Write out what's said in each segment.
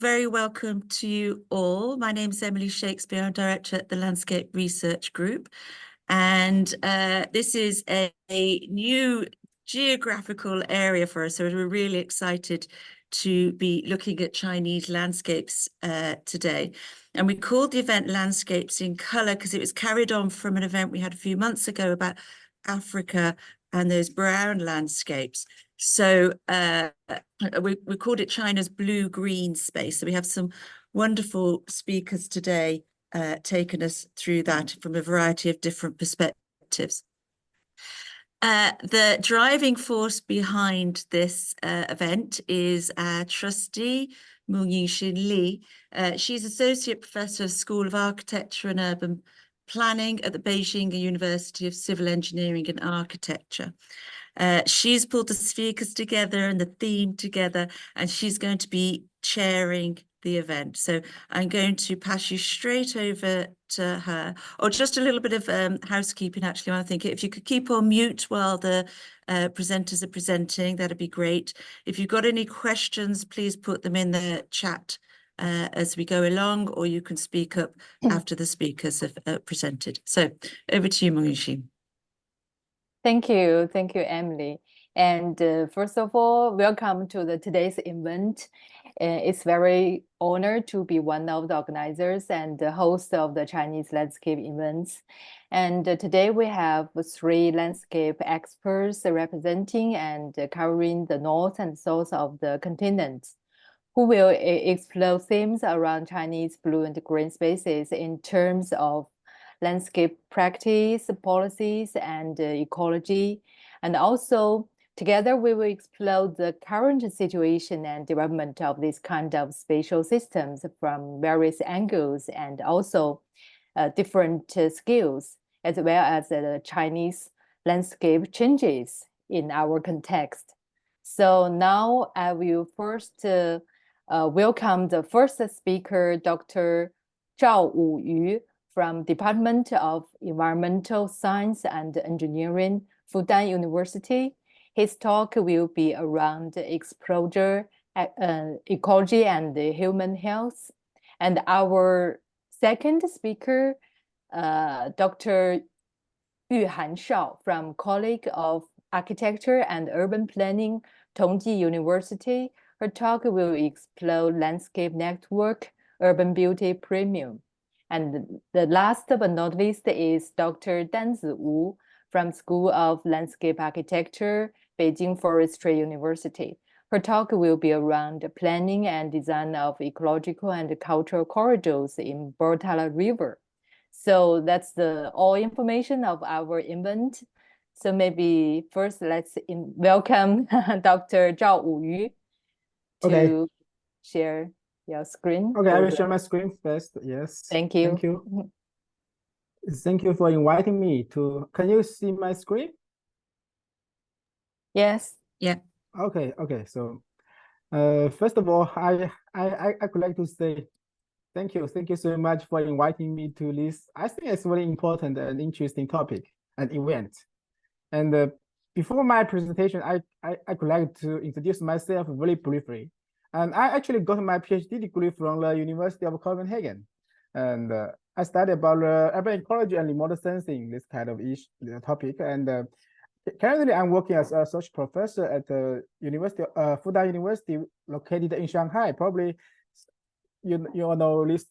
very welcome to you all. My name is Emily Shakespeare. I'm director at the Landscape Research Group. And this is a new geographical area for us. So we're really excited to be looking at Chinese landscapes today. And we called the event Landscapes in Colour because it was carried on from an event we had a few months ago about Africa and those brown landscapes. So we called it China's blue-green space. So we have some wonderful speakers today taking us through that from a variety of different perspectives. The driving force behind this event is our trustee, Mengyixin Li. She's Associate Professor of School of Architecture and Urban Planning at the Beijing University of Civil Engineering and Architecture. She's pulled the speakers together and the theme together, and she's going to be chairing the event. So I'm going to pass you straight over to her. Or just a little bit of housekeeping, actually, I think. If you could keep on mute while the presenters are presenting, that'd be great. If you've got any questions, please put them in the chat as we go along, or you can speak up after the speakers have presented. So over to you, Mengyixin. Thank you, Emily. And first of all, welcome to today's event. It's very honored to be one of the organizers and the host of the Chinese landscape events. And today we have 3 landscape experts representing and covering the north and south of the continent, who will explore themes around Chinese blue and green spaces in terms of landscape practice, policies, and ecology. And also, together, we will explore the current situation and development of this kind of spatial systems from various angles and also different skills, as well as the Chinese landscape changes in our context. So now I will first welcome the first speaker, Dr. Zhao Wuyu, from Department of Environmental Science and Engineering, Fudan University. His talk will be around exposure, ecology, and human health. And our second speaker, Dr. Yuhan Shao, from College of Architecture and Urban Planning, Tongji University. Her talk will explore landscape network, urban beauty premium. And the last but not least is Dr. Danzi Wu from School of Landscape Architecture, Beijing Forestry University. Her talk will be around the planning and design of ecological and cultural corridors in Bortala River. So that's all information of our event. So maybe first let's welcome Dr. Zhao Wuyu to share your screen. Okay, I will share my screen first. Yes. Thank you. Thank you. Thank you for inviting me to. Can you see my screen? Yes. Yeah. Okay. So, first of all, I could like to say thank you. Thank you so much for inviting me to this. I think it's very important and interesting topic and event. And before my presentation, I could like to introduce myself very briefly. And I actually got my PhD degree from the University of Copenhagen. And I studied about urban ecology and remote sensing, this kind of topic. And currently, I'm working as a associate professor at the University of Fudan University, located in Shanghai. Probably you all know this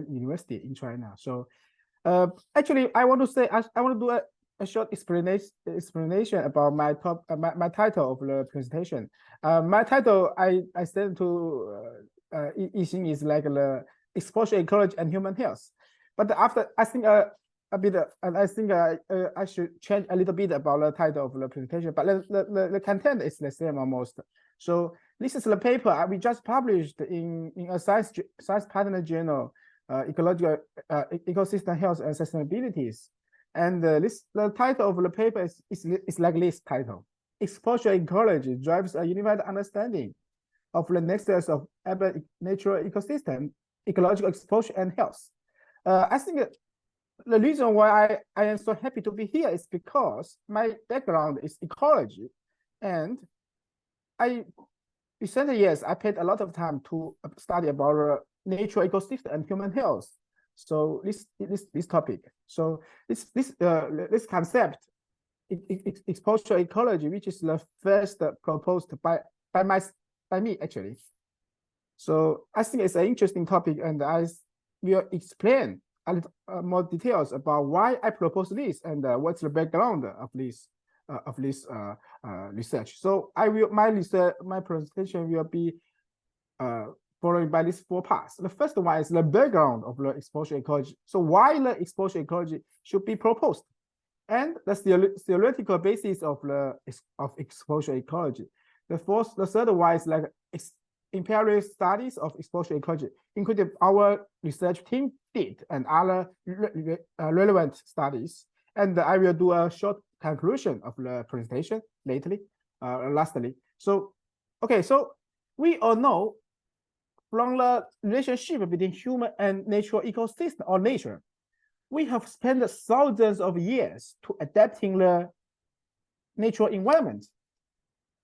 university in China. So actually, I want to say I want to do a short explanation about my my title of the presentation. My title I sent to Yixin is like the exposure, ecology, and human health. But after I think a bit, I think I should change a little bit about the title of the presentation. But the content is the same almost. So this is the paper we just published in a science partner journal, Ecological Ecosystem Health and Sustainabilities. And the title of the paper is like this title: Exposure Ecology Drives a Unified Understanding of the Nexus of Urban Natural Ecosystem, Ecological Exposure and Health. I think the reason why I am so happy to be here is because my background is ecology, and recent years, I paid a lot of time to study about nature ecosystem and human health. So this topic. So this concept, exposure ecology, which is the first proposed by me actually. So I think it's an interesting topic, and I will explain a little more details about why I propose this and what's the background of this research. So my presentation will be followed by these 4 parts. The first one is the background of the exposure ecology. So why the exposure ecology should be proposed, and the theoretical basis of exposure ecology. The third one is like empirical studies of exposure ecology, including our research team did and other relevant studies. And I will do a short conclusion of the presentation lastly. So, okay, so we all know from the relationship between human and natural ecosystem or nature, we have spent thousands of years to adapting the natural environment.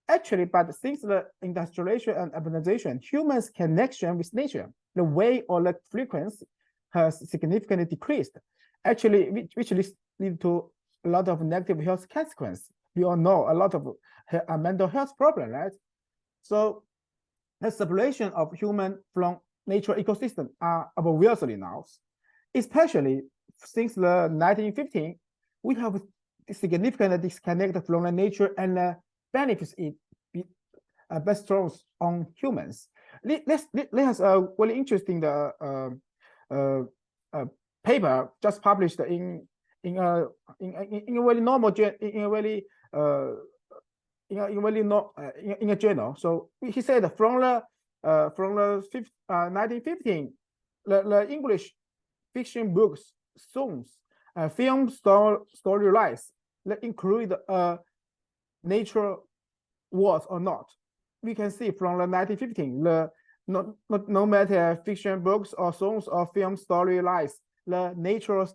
Actually, but since the industrialization and urbanization, humans' connection with nature, the way or the frequency has significantly decreased. Actually, which leads to a lot of negative health consequences. We all know a lot of mental health problems, right? So the separation of human from natural ecosystem are obviously now, especially since the 1915, we have significant disconnect from the nature and benefits it bestows on humans. There's a really interesting paper just published in a very normal in a journal. So he said from the 1915, the English fiction books, songs, film storylines that include nature was or not. We can see from the 1915, no matter fiction books or songs or film storylines, the natural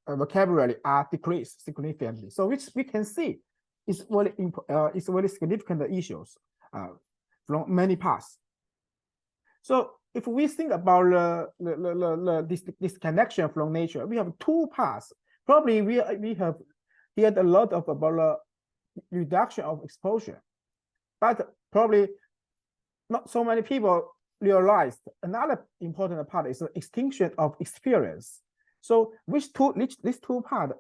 vocabulary are decreased significantly. So which we can see is really significant issues from many parts. So if we think about this connection from nature, we have 2 parts. Probably we have heard a lot about the reduction of exposure, but probably not so many people realized another important part is the extinction of experience. So these two parts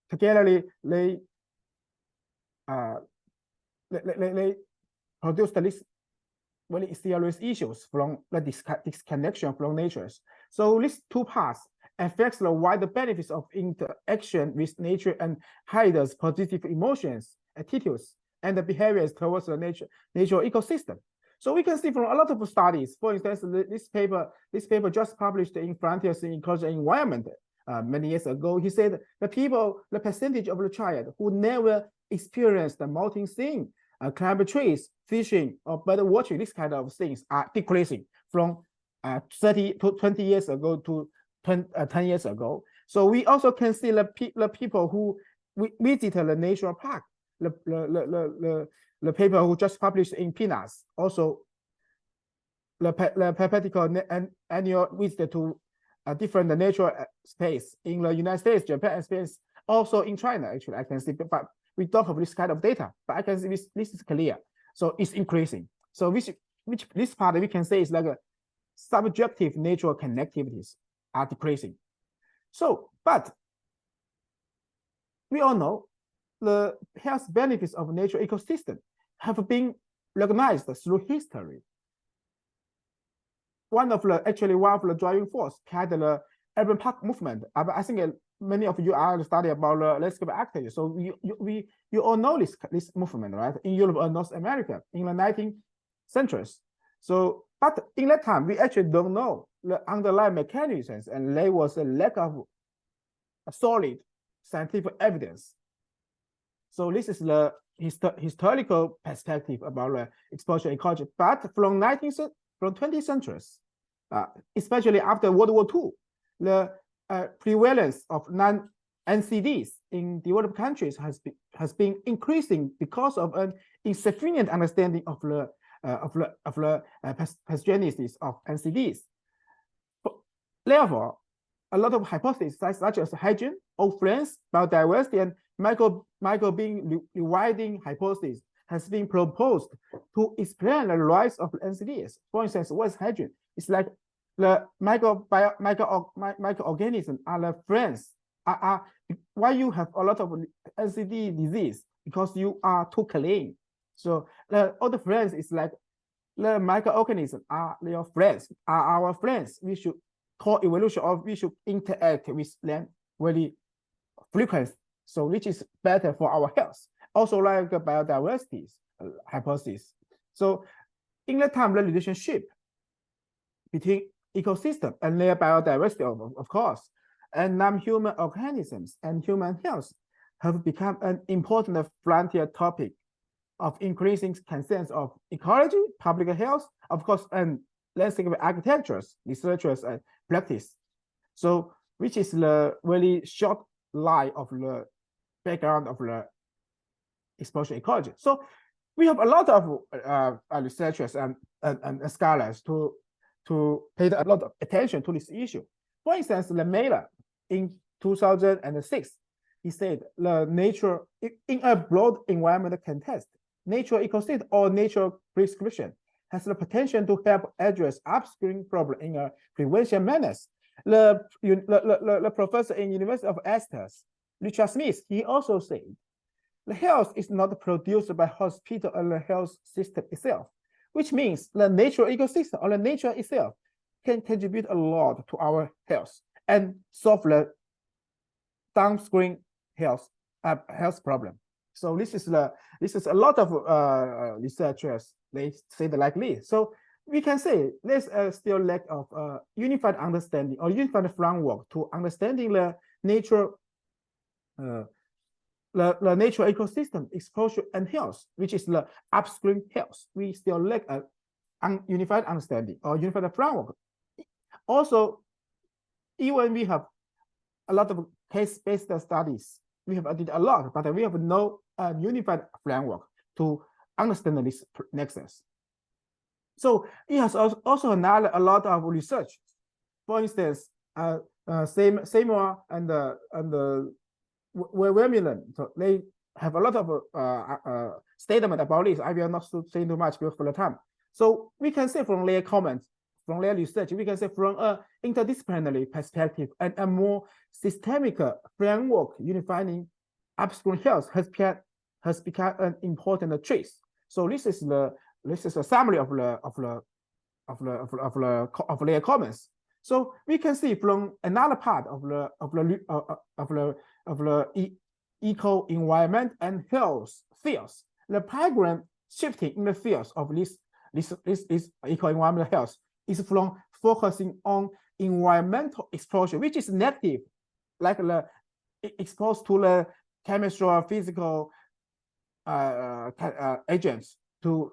together they produce this very serious issues from the disconnection from nature. So these 2 parts affects the wider benefits of interaction with nature and hides positive emotions, attitudes, and the behaviors towards the nature ecosystem. So we can see from a lot of studies, for instance, this paper just published in Frontiers in Ecology and Environment many years ago. He said the percentage of the child who never experienced the molting thing, climb trees, fishing, or bird watching, these kind of things are decreasing from 30 to 20 years ago to 10 years ago. So we also can see the people who visited the national park, the paper who just published in PNAS, also the perpetual annual visit to a different natural space in the United States, Japan, and space, also in China. Actually, I can see, but we don't have this kind of data. But I can see this is clear. So it's increasing. So which this part we can say is like a subjective natural connectivities are decreasing. So, but we all know the health benefits of nature ecosystem have been recognized through history. One of the driving force had the urban park movement. I think many of you are studying about the landscape activity. So you all know this movement, right? In Europe or North America in the 19th centuries. So, but in that time, we actually don't know the underlying mechanisms, and there was a lack of solid scientific evidence. So this is the historical perspective about the exposure ecology. But from 20th centuries, especially after World War II, the prevalence of NCDs in developed countries has been increasing because of an insufficient understanding of the pathogenesis of NCDs. Therefore, a lot of hypotheses such as hygiene, old friends, biodiversity, and microbeing rewilding hypothesis has been proposed to explain the rise of NCDs. For instance, what is hygiene? It's like the microorganisms are the friends. Why you have a lot of NCD disease? Because you are too clean. So the other friends is like the microorganisms are your friends, are our friends. We should co-evolution, or we should interact with them very frequently, so which is better for our health. Also like the biodiversity hypothesis. So in the time, the relationship between ecosystem and their biodiversity, of course, and non-human organisms and human health have become an important frontier topic of increasing concerns of ecology, public health, of course, and landscape architectures, researchers, and practice. So, which is the very short line of the background of the exposure ecology. So, we have a lot of researchers and scholars to pay a lot of attention to this issue. For instance, Lemela in 2006, he said the nature in a broad environmental context, nature ecosystem or nature prescription has the potential to help address upstream problem in a prevention manners. The professor in University of Exeter, Richard Smith, he also said, the health is not produced by hospital or the health system itself, which means the natural ecosystem or the nature itself can contribute a lot to our health and solve the downstream health problem. So this is a lot of researchers, they say the like this. So we can say there's still lack of unified understanding or unified framework to understanding the nature, the nature ecosystem exposure and health, which is the upstream health. We still lack a unified understanding or unified framework. Also, even we have a lot of case-based studies, we have did a lot, but we have no unified framework to understand this nexus. So it has also another a lot of research. For instance, Seymour and Wemmilen, so they have a lot of statement about this. I will not say too much because for the time. So we can say from their comments, from their research, we can say from an interdisciplinary perspective and a more systemic framework unifying upstream health has become an important trace. So this is a summary of their comments. So we can see from another part of the eco environment and health fields, the paradigm shifting in the fields of this eco environmental health is from focusing on environmental exposure, which is negative, like the exposed to the chemical or physical agents to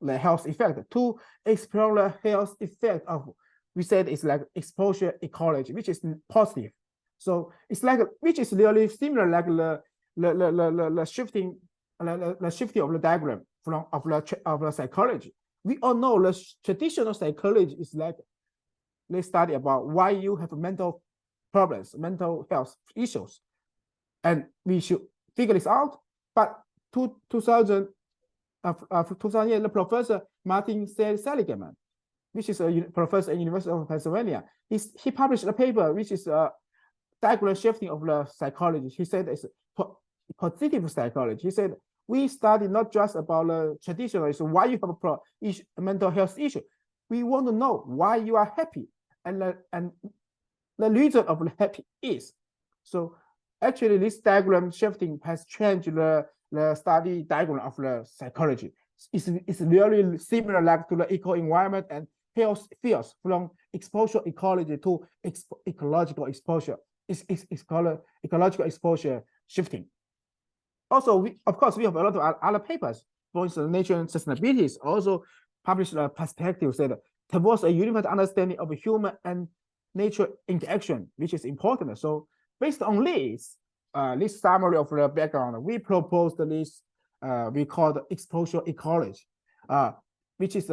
the health effect, to explore the health effect of, we said it's like exposure ecology, which is positive. So it's like, which is really similar like the shifting of the diagram from of the psychology. We all know the traditional psychology is like they study about why you have mental problems, mental health issues, and we should figure this out. But 2000 years, the professor Martin Seligman, which is a professor in University of Pennsylvania, he published a paper which is a diagram shifting of the psychology. He said it's positive psychology. He said we study not just about the traditional issue, why you have a mental health issue. We want to know why you are happy and the reason of the happy is. So actually this diagram shifting has changed the study diagram of the psychology. It's really similar like to the eco environment and health fields from exposure ecology to ecological exposure. It's called ecological exposure shifting. Also, of course, we have a lot of other papers. For instance, Nature and Sustainability also published a perspective said towards a unified understanding of human and nature interaction, which is important. So based on this summary of the background, we proposed this we call the exposure ecology, which is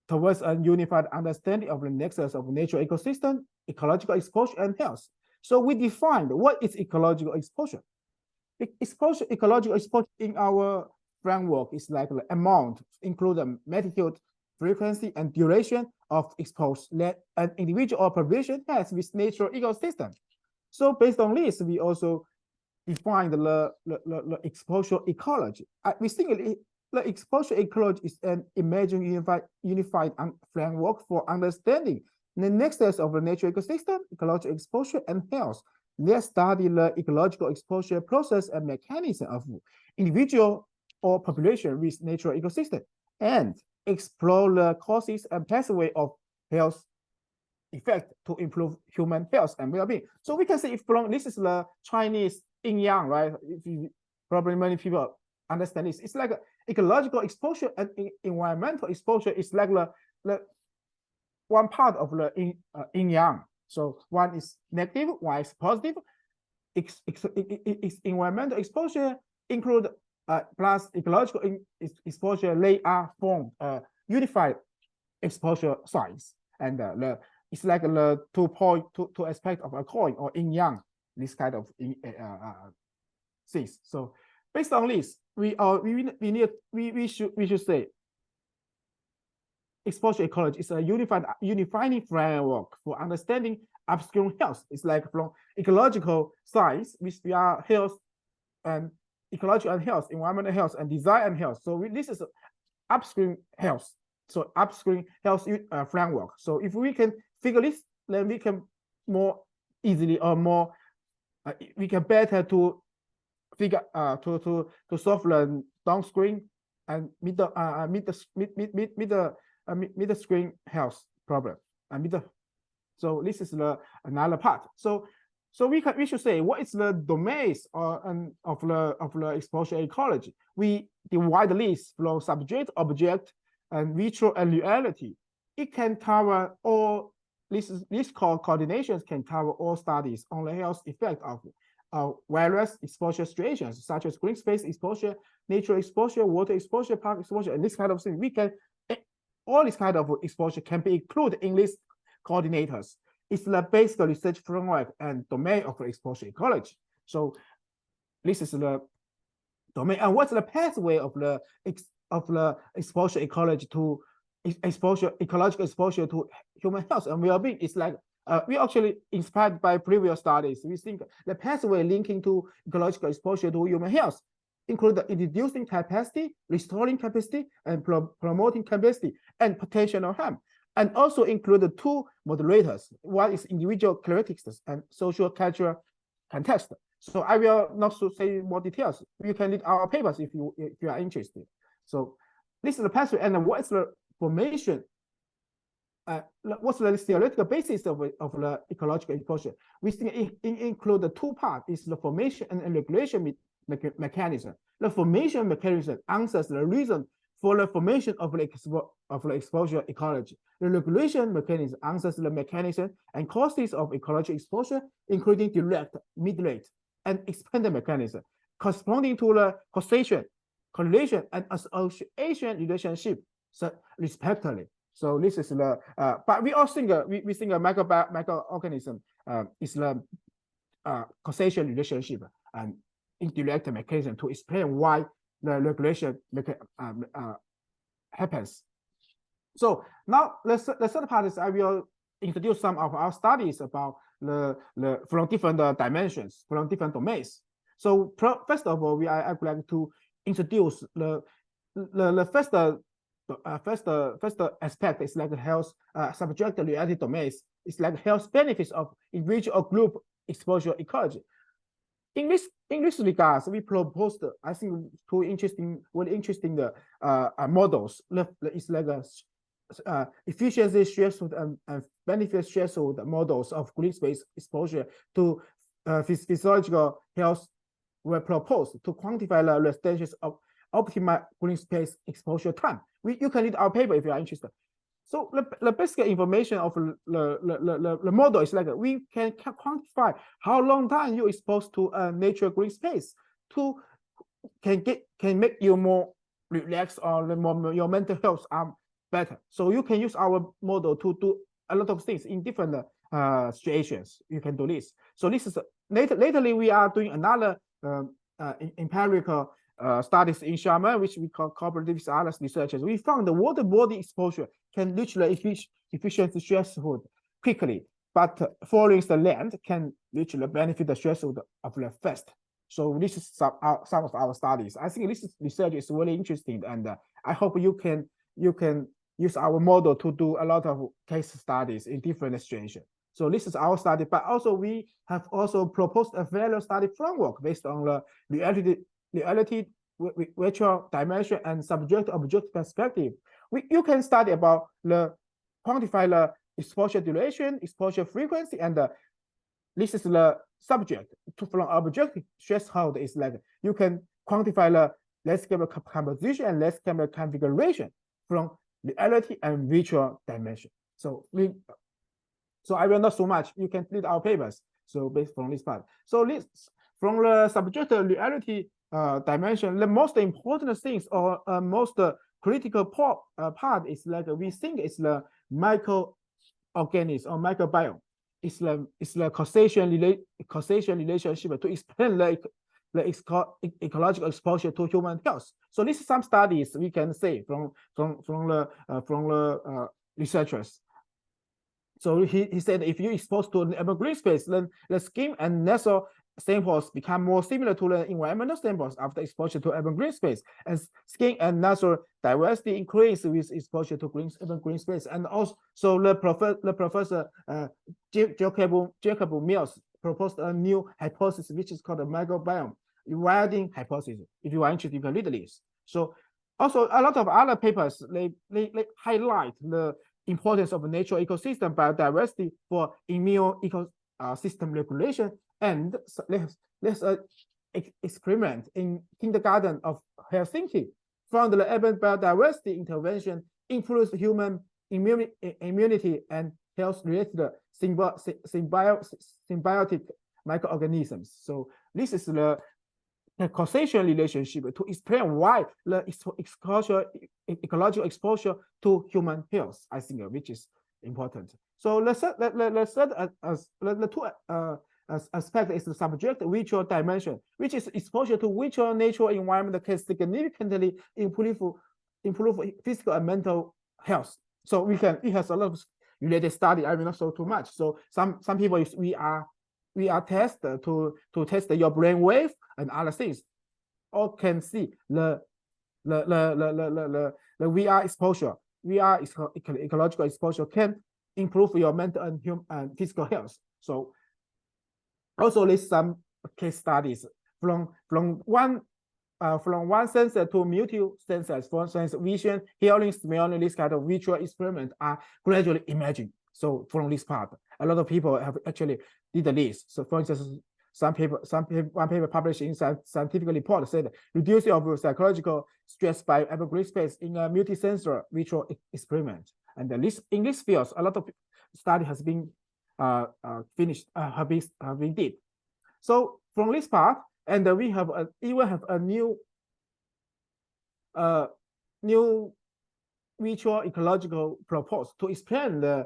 towards a unified understanding of the nexus of nature ecosystem, ecological exposure, and health. So we defined what is ecological exposure. Ecological exposure in our framework is like the amount, including magnitude, frequency, and duration of exposure that an individual or population has with natural ecosystem. So based on this, we also defined the exposure ecology. We think the exposure ecology is an emerging unified framework for understanding the nexus of the nature ecosystem, ecological exposure, and health. Let's study the ecological exposure process and mechanism of individual or population with natural ecosystem, and explore the causes and pathway of health effect to improve human health and well-being. So we can say this is the Chinese yin yang, right? Probably many people understand this. It's like ecological exposure and environmental exposure is like the one part of the yin yang. So one is negative, one is positive. Environmental exposure include plus ecological exposure. They are formed unified exposure size, and it's like the two aspect of a coin or yin yang. This kind of things. So based on this, we should say exposure ecology is a unifying framework for understanding upstream health. It's like from ecological science, which we are health and ecological and health, environmental health, and design and health. So this is upstream health. So upstream health framework. So if we can figure this, then we can more easily or more we can better to figure to solve the downstream and middle screen health problem and so this is another part. So we should say what is the domains of the exposure ecology. We divide this from subject, object, and virtual and reality. It can cover all. This coordinations can cover all studies on the health effect of various exposure situations, such as green space exposure, nature exposure, water exposure, park exposure, and this kind of thing. We can all this kind of exposure can be included in these coordinators. It's the basic research framework and domain of the exposure ecology. So this is the domain. And what's the pathway of the exposure ecology to ecological exposure to human health and well-being? It's like we actually inspired by previous studies. We think the pathway linking to ecological exposure to human health include the introducing capacity, restoring capacity, and promoting capacity and potential harm, and also include the two moderators. One is individual characteristics and social cultural context. So I will not say more details. You can read our papers if you are interested. So this is the pathway, and what is the formation? What's the theoretical basis of the ecological exposure? We think it include the two parts: is the formation and regulation mechanism. The formation mechanism answers the reason for the formation of the exposure ecology. The regulation mechanism answers the mechanism and causes of ecological exposure, including direct, mediate, and expanded mechanism, corresponding to the causation, correlation, and association relationship, respectively. So this is the but we also think we think a microorganism is the causation relationship and indirect mechanism to explain why the regulation happens. So now the third part is I will introduce some of our studies about the from different dimensions, from different domains. So first of all, I would like to introduce the first aspect is like the health subject reality domains. It's like health benefits of individual or group exposure ecology. In this regards, we proposed, I think, very interesting models. It's like a efficiency threshold and benefit threshold models of green space exposure to physiological health were proposed to quantify the restrictions of optimal green space exposure time. You can read our paper if you are interested. So the basic information of the model is like we can quantify how long time you exposed to a nature green space to can make you more relaxed or your mental health are better. So you can use our model to do a lot of things in different situations. You can do this. So this is lately we are doing another empirical studies in Xiamen, which we cooperative with other researchers. We found the water body exposure can reach the efficient threshold quickly, but following the land can reach the benefit the threshold of the fast. So this is some of our studies. I think this research is really interesting, and I hope you can use our model to do a lot of case studies in different situations. So this is our study, but also we have also proposed a value study framework based on the reality, virtual dimension, and subject-object perspective. You can study about quantify the exposure duration, exposure frequency, and this is the subject. From objective threshold is like you can quantify the landscape composition and landscape configuration from reality and virtual dimension. So I will not so much. You can read our papers. So based from this part. So this from the subject reality dimension, the most important things or most critical part is like we think it's the microorganism or microbiome. It's the causation relationship to explain the ecological exposure to human health. So this is some studies we can say from the researchers. So he said if you expose to an urban green space, then the skin and nasal samples become more similar to the environmental samples after exposure to urban green space, and skin and nasal diversity increase with exposure to urban green space. And also, so the professor Jacob Mills proposed a new hypothesis, which is called the microbiome widening hypothesis. If you are interested, you can read this. So also a lot of other papers they highlight the importance of natural ecosystem biodiversity for immune ecosystem regulation. And let's experiment in kindergarten of Helsinki found the urban biodiversity intervention improves human immunity and health-related symbiotic microorganisms. So this is the causation relationship to explain why the ecological exposure to human health, I think, which is important. So the two aspect is the subject virtual dimension, which is exposure to virtual natural environment can significantly improve physical and mental health. So it has a lot of related study. I will not show too much. So some people we are tested to test your brain wave and other things, or can see the VR exposure, ecological exposure can improve your mental and physical health. So also there's some case studies from one sensor to multiple sensors. For instance, vision, hearing, smelling, this kind of virtual experiment are gradually emerging. So from this part, a lot of people have actually did this. So for instance, one paper published in scientific report said reducing of psychological stress by urban green space in a multi-sensor virtual experiment. And in this field, a lot of study has been finished, have been did. So from this part, and we have even have a new virtual ecological proposal to explain the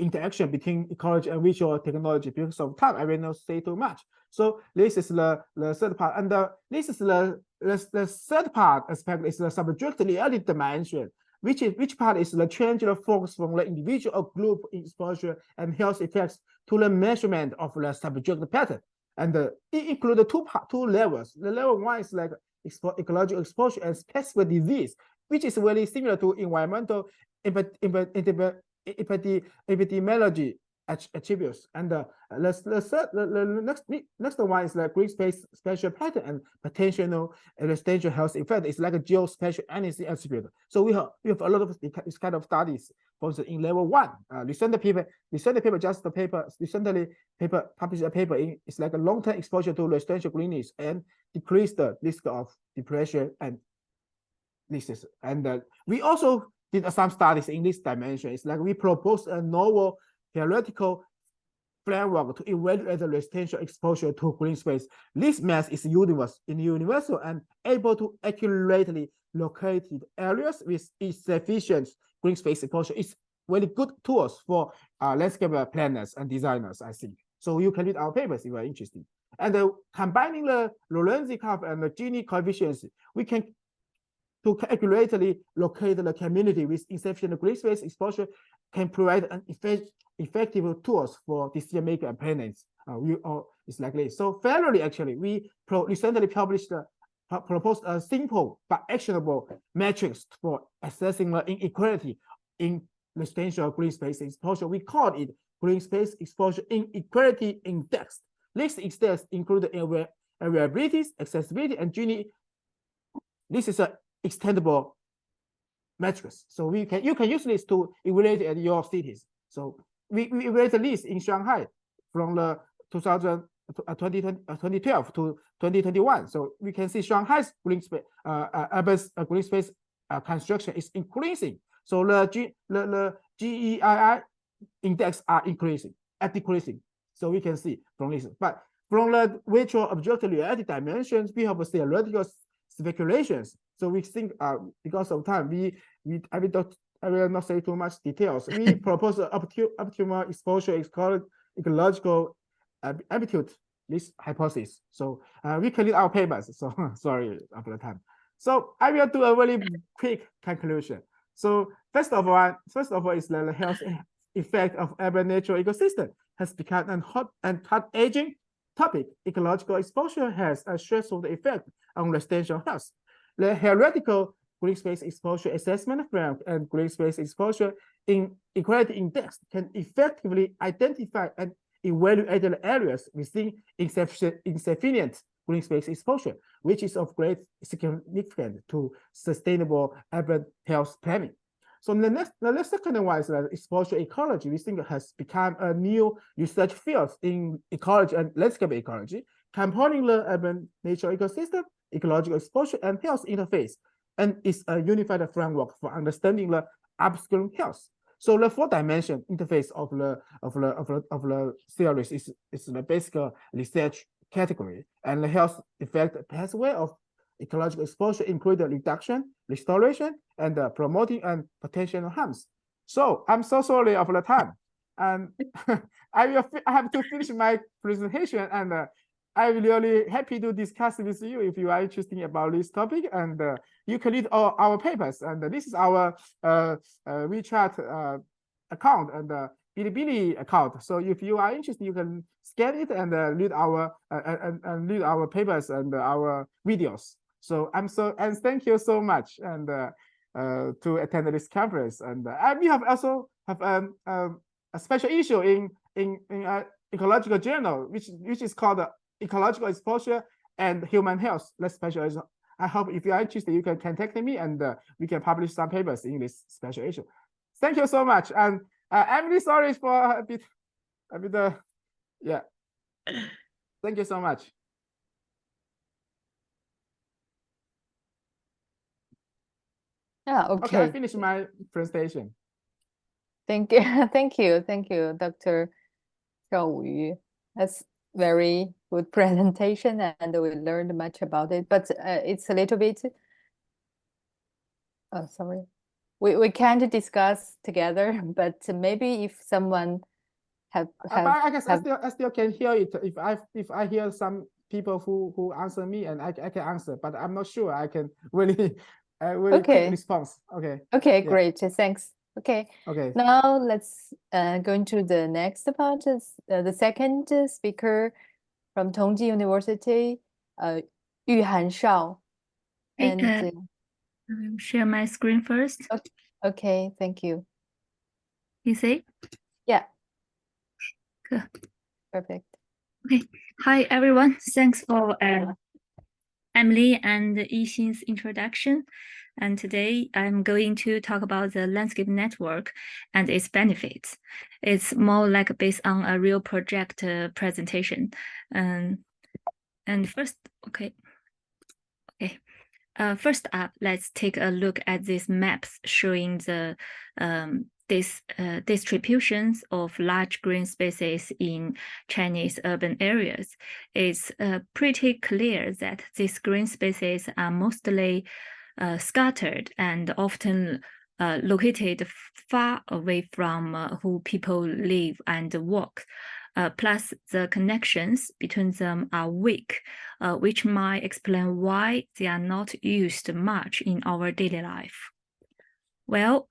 interaction between ecology and visual technology. Because of time, I will not say too much. So this is the third part, and this is the third part aspect is the subject reality dimension, which part is the change of focus from the individual or group exposure and health effects to the measurement of the subject pattern. And it includes two levels. The level one is like ecological exposure and specific disease, which is very similar to environmental epidemiology attributes. And the next one is like green space spatial pattern and potential residential health effect. It's like a geospatial anything attribute. So we have a lot of this kind of studies. For instance, in level one, recently published a paper in it's like a long-term exposure to residential greenness and decrease the risk of depression and disease. And we also did some studies in this dimension. It's like we propose a novel theoretical framework to evaluate the residential exposure to green space. This method is universal and able to accurately locate areas with insufficient green space exposure. It's very good tools for landscape planners and designers, I think. So you can read our papers if you are interested. And combining the Lorenzi curve and the Gini coefficients, we can to accurately locate the community with insufficient green space exposure can provide an effective tools for decision maker and planners. It's like this. So finally, actually, we recently proposed a simple but actionable metrics for assessing the inequality in residential green space exposure. We call it Green Space Exposure Inequality Index. This index includes availability, accessibility, and Gini. This is an extendable metrics. So you can use this to evaluate at your cities. So we evaluated this in Shanghai from the 2012 to 2021. So we can see Shanghai's green space green space construction is increasing. So the GEII index are decreasing. So we can see from this. But from the virtual objective reality dimensions, we have theoretical speculations. So we think because of time, I will not say too much details. We propose optimal exposure ecological amplitude, this hypothesis. So we can read our papers. So sorry for the time. So I will do a very quick conclusion. So first of all is the health effect of urban natural ecosystem has become a hot and edging topic. Ecological exposure has a threshold effect on residential health. The theoretical green space exposure assessment framework and green space exposure inequality index can effectively identify and evaluate the areas within insufficient green space exposure, which is of great significance to sustainable urban health planning. So the second one is exposure ecology. We think has become a new research field in ecology and landscape ecology, combining the urban nature ecosystem, ecological exposure, and health interface, and is a unified framework for understanding the upstream health. So the four-dimension interface of the theories is the basic research category, and the health effect pathway of ecological exposure include the reduction, restoration, and promoting and potential harms. So I'm so sorry for the time, and I have to finish my presentation, and I'm really happy to discuss with you if you are interested about this topic, and you can read all our papers. And this is our WeChat account and Bilibili account. So if you are interested, you can scan it and read our papers and our videos. So thank you so much and to attend this conference. And we have also have a special issue in ecological journal, which is called Ecological Exposure and Human Health. Let's specialize. I hope if you are interested, you can contact me and we can publish some papers in this special issue. Thank you so much. And I'm really sorry for a bit, yeah. Thank you so much. Yeah, okay. I finished my presentation. Thank you, thank you, Dr. Xiao Wu. That's very good presentation, and we learned much about it. But it's a little bit. Oh, sorry. We can't discuss together, but maybe if someone I guess I still can hear it if I hear some people who answer me, and I can answer, but I'm not sure I can really quick response. Okay. Okay, yeah. Great. Thanks. Okay. Okay. Now let's go into the next part. Is the second speaker from Tongji University, Yuhan Shao. And I will share my screen first. Okay, thank you. You see? Yeah. Good. Perfect. Okay. Hi, everyone. Thanks for Emily and Yixin's introduction. And today I'm going to talk about the landscape network and its benefits. It's more like based on a real project presentation. And first, okay. First up, let's take a look at these maps showing the distributions of large green spaces in Chinese urban areas. It's pretty clear that these green spaces are mostly scattered and often located far away from who people live and work. Plus, the connections between them are weak, which might explain why they are not used much in our daily life. Well,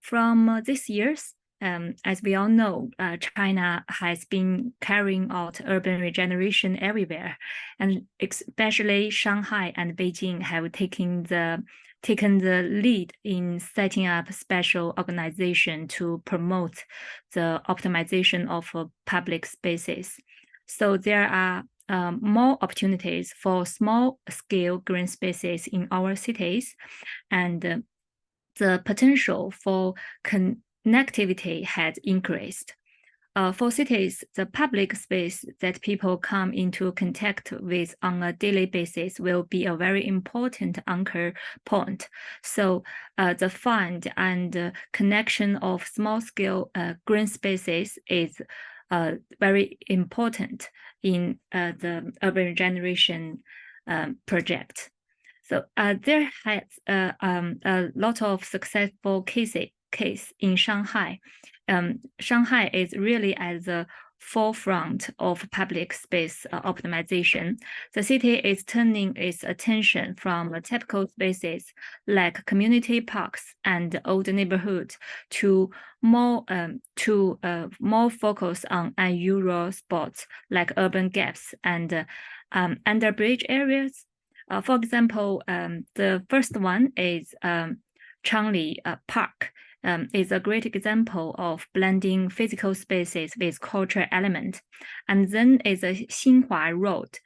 from this year's, as we all know, China has been carrying out urban regeneration everywhere, and especially Shanghai and Beijing have taken the lead in setting up special organization to promote the optimization of public spaces. So there are more opportunities for small-scale green spaces in our cities, and the potential for connectivity has increased. For cities, the public space that people come into contact with on a daily basis will be a very important anchor point. So the fund and connection of small-scale green spaces is very important in the urban regeneration project. So there has a lot of successful case in Shanghai. Shanghai is really at the forefront of public space optimization. The city is turning its attention from typical spaces like community parks and old neighborhoods to more focus on unusual spots like urban gaps and underbridge areas. For example, the first one is Changli Park. Is a great example of blending physical spaces with cultural element. And then is a Xinhua Road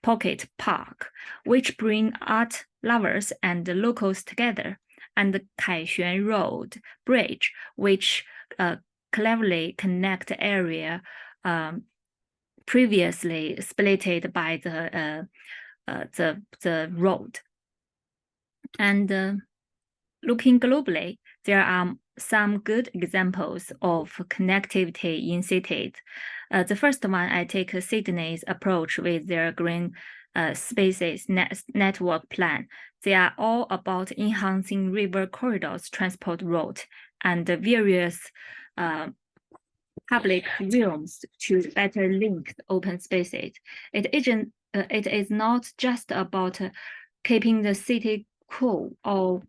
pocket park, which bring art lovers and locals together, and the Kaixuan Road bridge, which cleverly connect the area previously splitted by the road. And looking globally, there are some good examples of connectivity in cities. The first one, I take Sydney's approach with their green spaces network plan. They are all about enhancing river corridors, transport route, and various public realms to better link open spaces. It is not just about keeping the city cool or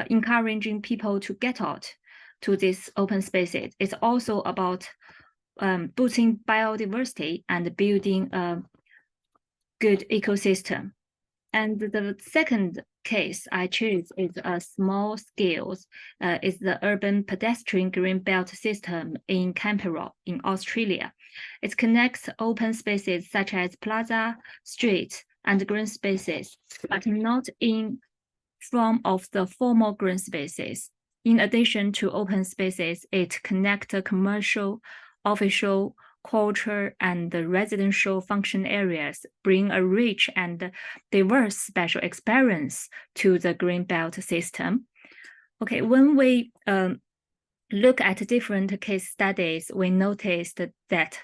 encouraging people to get out to these open spaces. It's also about boosting biodiversity and building a good ecosystem. And the second case I choose is a small scales, is the urban pedestrian green belt system in Canberra in Australia. It connects open spaces such as plaza, streets, and green spaces, but not in form of the formal green spaces. In addition to open spaces, it connects commercial, official, culture, and residential function areas, bring a rich and diverse special experience to the green belt system. Okay, when we look at different case studies, we noticed that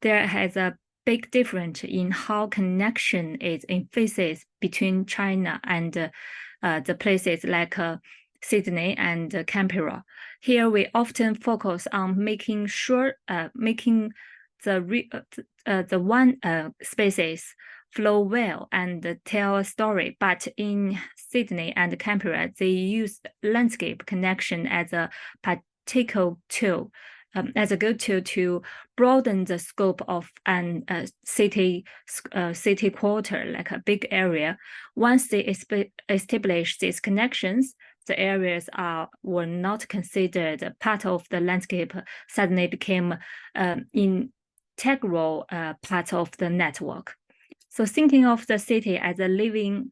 there has a big difference in how connection is emphasized between China and the places like Sydney and Canberra. Here we often focus on making sure making the one spaces flow well and tell a story. But in Sydney and Canberra, they use landscape connection as a particular tool. As a good tool to broaden the scope of an city quarter, like a big area. Once they establish these connections, the areas were not considered part of the landscape, suddenly became integral part of the network. So thinking of the city as a living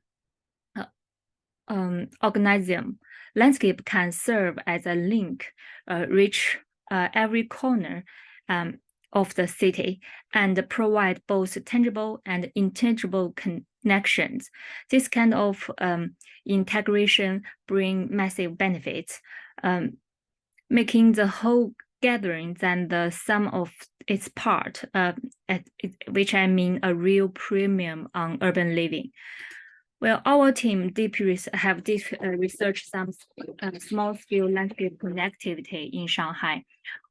organism, landscape can serve as a link, reach every corner of the city and provide both tangible and intangible connections. This kind of integration bring massive benefits, making the whole gathering than the sum of its part, which I mean a real premium on urban living. Well, our team have researched some small-scale landscape connectivity in Shanghai.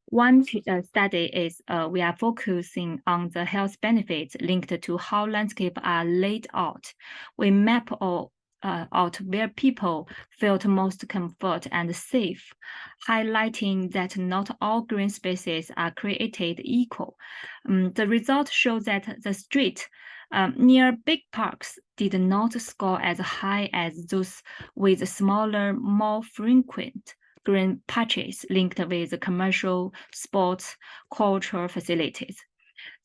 One study is we are focusing on the health benefits linked to how landscapes are laid out. We map out where people felt most comfort and safe, highlighting that not all green spaces are created equal. The results show that the street near big parks did not score as high as those with smaller, more frequent green patches linked with commercial, sports, cultural facilities.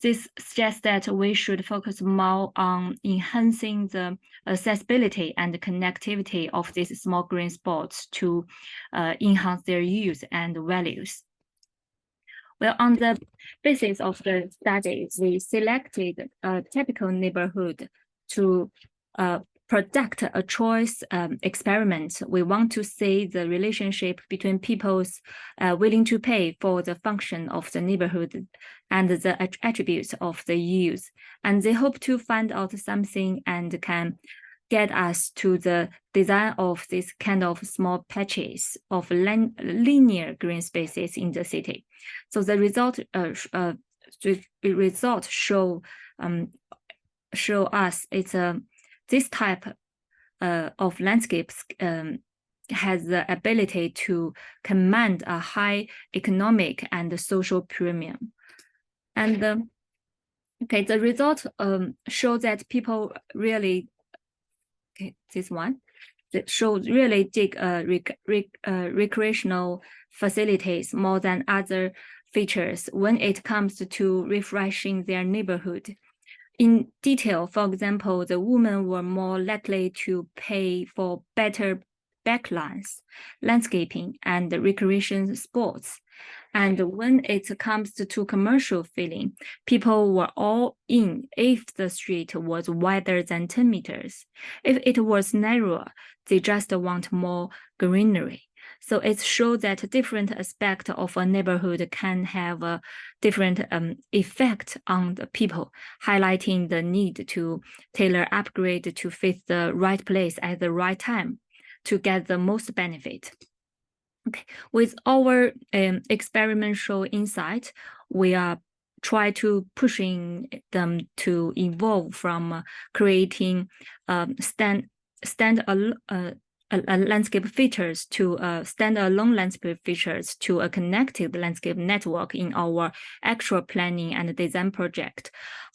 This suggests that we should focus more on enhancing the accessibility and connectivity of these small green spots to enhance their use and values. Well, on the basis of the study, we selected a typical neighborhood to conduct a choice experiment. We want to see the relationship between people's willing to pay for the function of the neighborhood and the attributes of the use. And they hope to find out something and can get us to the design of this kind of small patches of linear green spaces in the city. So the result show us it's this type of landscapes has the ability to command a high economic and social premium. And the result show that people really, this one, that shows really dig recreational facilities more than other features when it comes to refreshing their neighborhood. In detail, for example, the women were more likely to pay for better backlines, landscaping, and recreation sports. And when it comes to commercial feeling, people were all in if the street was wider than 10 meters. If it was narrower, they just want more greenery. So it shows that different aspects of a neighborhood can have a different effect on the people, highlighting the need to tailor upgrade to fit the right place at the right time to get the most benefit. Okay. With our experimental insight, we are try to pushing them to evolve from creating landscape features to standalone landscape features to a connected landscape network in our actual planning and design project.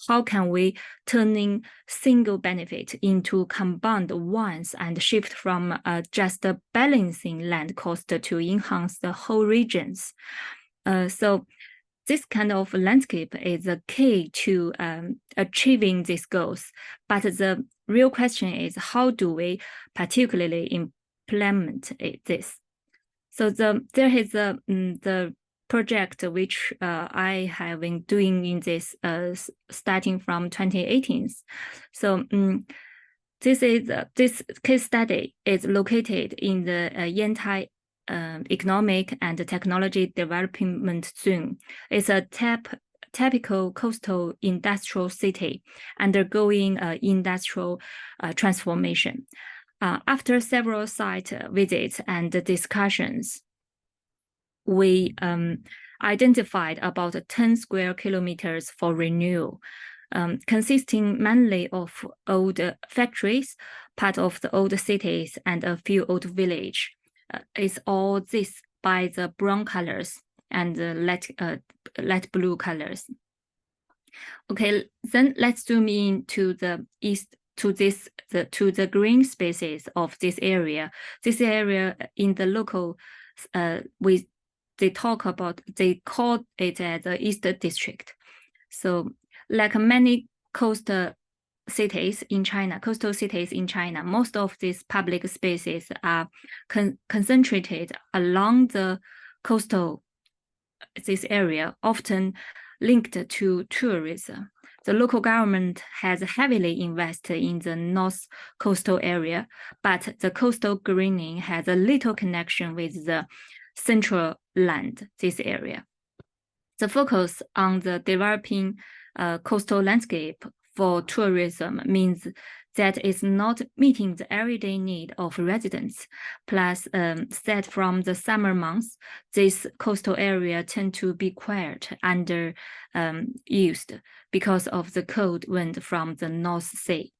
How can we turning single benefit into combined ones and shift from just balancing land cost to enhance the whole regions? So this kind of landscape is a key to achieving these goals. But the real question is, how do we particularly implement this? So there is the project which I have been doing in this starting from 2018. So this case study is located in the Yantai Economic and Technology Development Zone. It's a typical coastal industrial city undergoing industrial transformation. After several site visits and discussions, we identified about 10 square kilometers for renewal, consisting mainly of old factories, part of the old cities, and a few old villages. It's all this by the brown colors and the light blue colors. Okay, then let's zoom in to the east to the green spaces of this area. This area in the local they call it as the East District. So like many coastal cities in China, most of these public spaces are concentrated along the coastal this area, often linked to tourism. The local government has heavily invested in the north coastal area, but the coastal greening has a little connection with the central land, this area. The focus on the developing coastal landscape for tourism means that it's not meeting the everyday need of residents. Plus, set from the summer months, this coastal area tend to be quiet and used because of the cold wind from the North Sea.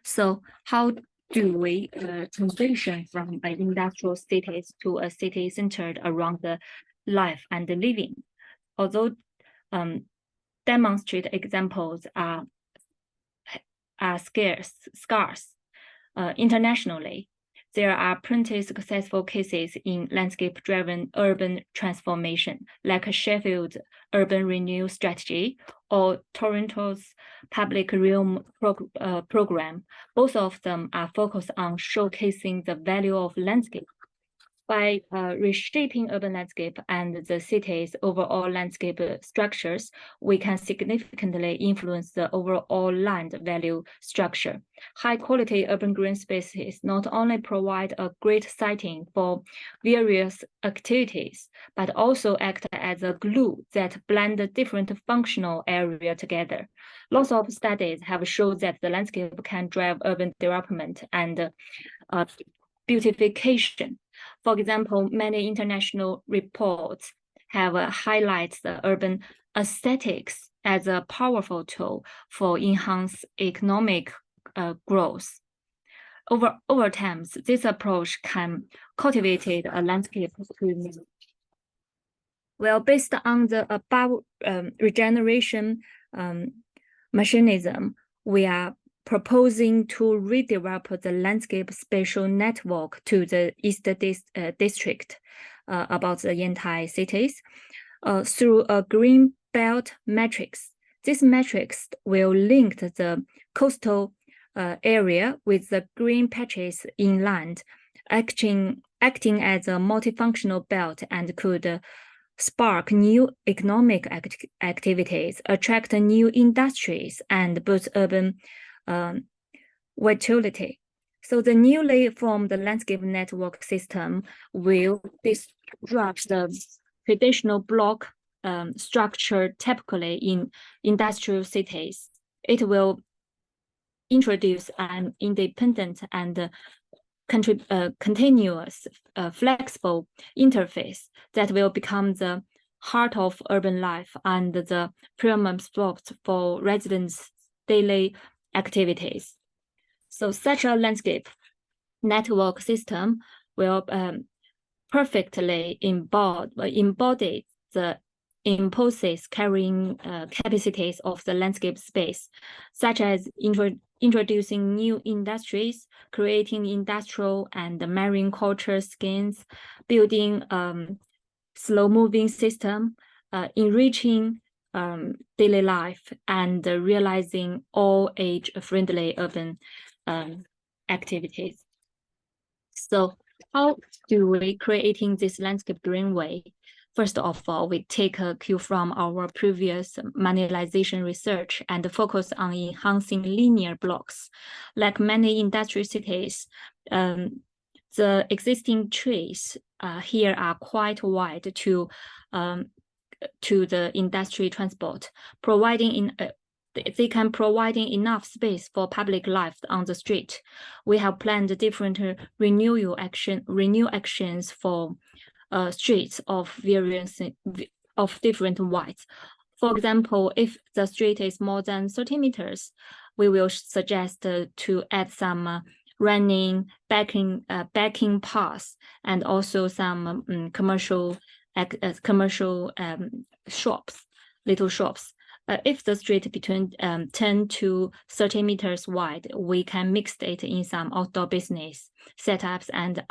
So how do we transition from industrial cities to a city centered around the life and the living? Although demonstrate examples are scarce internationally, there are plenty successful cases in landscape-driven urban transformation, like Sheffield's urban renewal strategy or Toronto's public realm program. Both of them are focused on showcasing the value of landscape. By reshaping urban landscape and the city's overall landscape structures, we can significantly influence the overall land value structure. High-quality urban green spaces not only provide a great setting for various activities, but also act as a glue that blend different functional areas together. Lots of studies have shown that the landscape can drive urban development and beautification. For example, many international reports have highlighted the urban aesthetics as a powerful tool for enhanced economic growth. Over time, this approach can cultivate a landscape to well, based on the above regeneration mechanism, we are proposing to redevelop the landscape spatial network to the East District about the entire cities through a green belt matrix. This matrix will link the coastal area with the green patches inland, acting as a multifunctional belt and could spark new economic activities, attract new industries, and boost urban vitality. So the newly formed landscape network system will disrupt the traditional block structure typically in industrial cities. It will introduce an independent and continuous flexible interface that will become the heart of urban life and the premium spot for residents' daily activities. So such a landscape network system will perfectly embody the impulses carrying capacities of the landscape space, such as introducing new industries, creating industrial and marine culture schemes, building slow-moving system, enriching daily life, and realizing all age-friendly urban activities. So how do we creating this landscape greenway? First of all, we take a cue from our previous manualization research and focus on enhancing linear blocks. Like many industrial cities, the existing trees here are quite wide to the industry transport, they can providing enough space for public life on the street. We have planned different renewal actions for streets of different widths. For example, if the street is more than 30 meters, we will suggest to add some running, backing paths, and also some commercial shops, little shops. If the street between 10 to 30 meters wide, we can mix it in some outdoor business setups and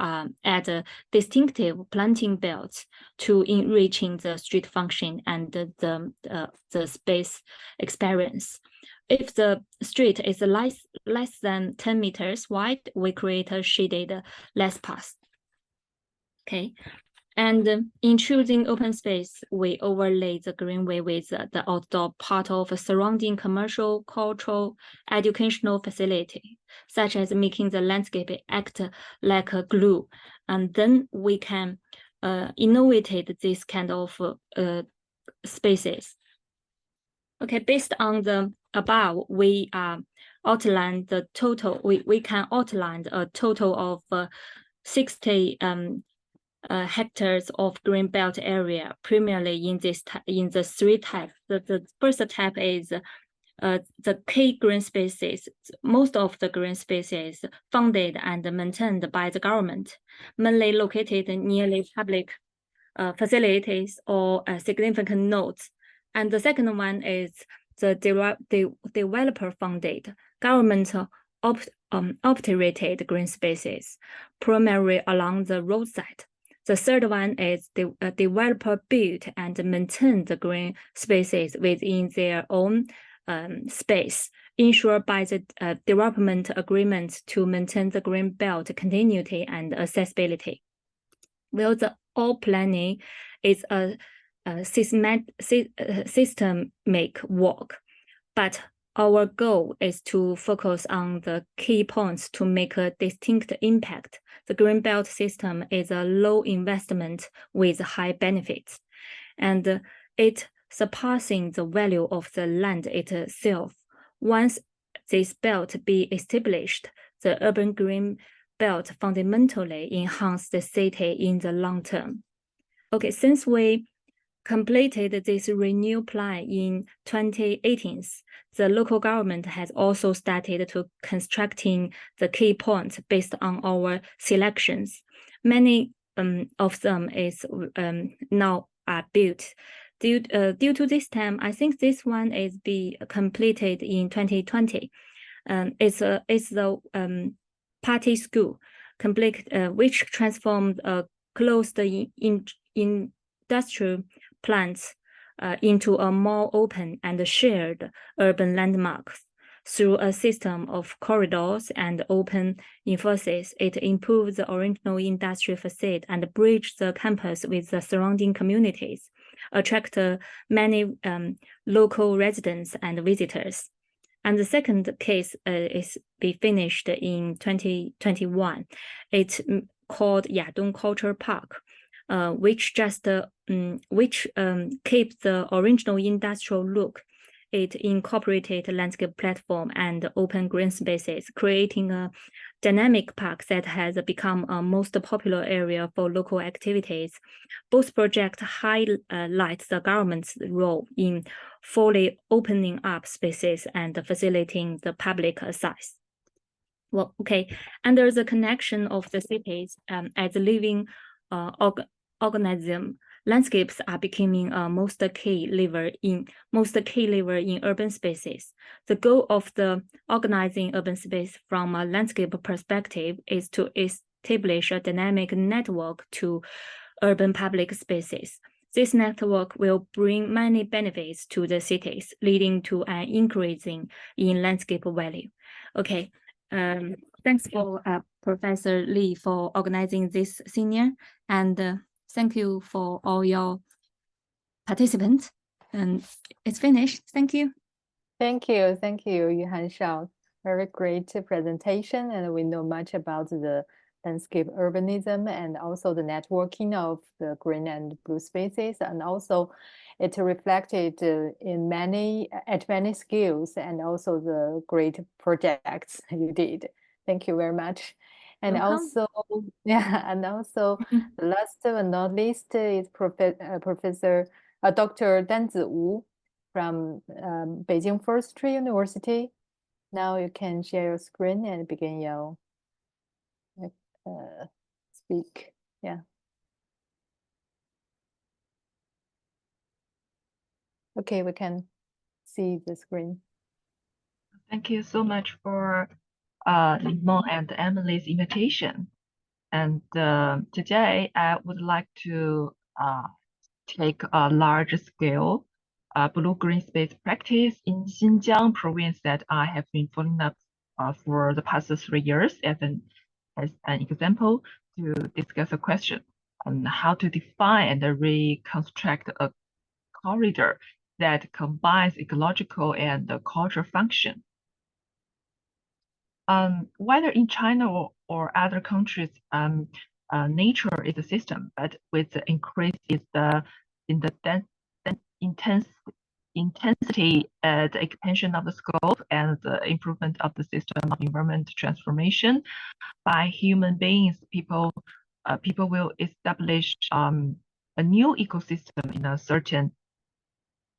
add distinctive planting belts to enriching the street function and the space experience. If the street is less than 10 meters wide, we create a shaded less path. Okay. And in choosing open space, we overlay the greenway with the outdoor part of a surrounding commercial, cultural, educational facility, such as making the landscape act like a glue. And then we can innovate this kind of spaces. Okay, based on the above, we outline the total. We can outline a total of 60 hectares of green belt area, primarily in the three types. The first type is the key green spaces. Most of the green spaces funded and maintained by the government, mainly located near public facilities or significant nodes. And the second one is the developer funded, government operated green spaces, primarily along the roadside. The third one is the developer built and maintain the green spaces within their own space, ensured by the development agreement to maintain the green belt continuity and accessibility. Well, the all planning is a systemic work, but our goal is to focus on the key points to make a distinct impact. The green belt system is a low investment with high benefits, and it surpassing the value of the land itself. Once this belt be established, the urban green belt fundamentally enhance the city in the long term. Okay, since we completed this renewal plan in 2018, the local government has also started to constructing the key points based on our selections. Many of them is now are built. Due to this time, I think this one is be completed in 2020. It's the party school complete which transformed closed industrial plants into a more open and shared urban landmarks. Through a system of corridors and open interfaces, it improves the original industrial facade and bridge the campus with the surrounding communities, attract many local residents and visitors. And the second case is be finished in 2021. It's called Yadong Culture Park, which keeps the original industrial look. It incorporated landscape platform and open green spaces, creating a dynamic park that has become a most popular area for local activities. Both projects highlight the government's role in fully opening up spaces and facilitating the public access. Well, okay, under the connection of the cities as a living organism, landscapes are becoming most key lever in urban spaces. The goal of the organizing urban space from a landscape perspective is to establish a dynamic network to urban public spaces. This network will bring many benefits to the cities, leading to an increase in landscape value. Okay, thanks for Professor Li for organizing this seminar, and thank you for all your participants. And it's finished. Thank you. Thank you, Yuhan Shao. Very great presentation, and we know much about the landscape urbanism and also the networking of the green and blue spaces, and also it reflected in many skills and also the great projects you did. Thank you very much. And Welcome. also, last but not least is Professor Dr. Danzi Wu from Beijing Forestry University. Now you can share your screen and begin your speak. Yeah. Okay, we can see the screen. Thank you so much for Limon and Emily's invitation. And today I would like to take a large scale blue-green space practice in Xinjiang province that I have been following up for the past 3 years as an example to discuss a question. on how to define and reconstruct a corridor that combines ecological and cultural function. Whether in China or other countries, nature is a system, but with the increase in the intensity, the expansion of the scope, and the improvement of the system of environment transformation by human beings, people will establish a new ecosystem in a certain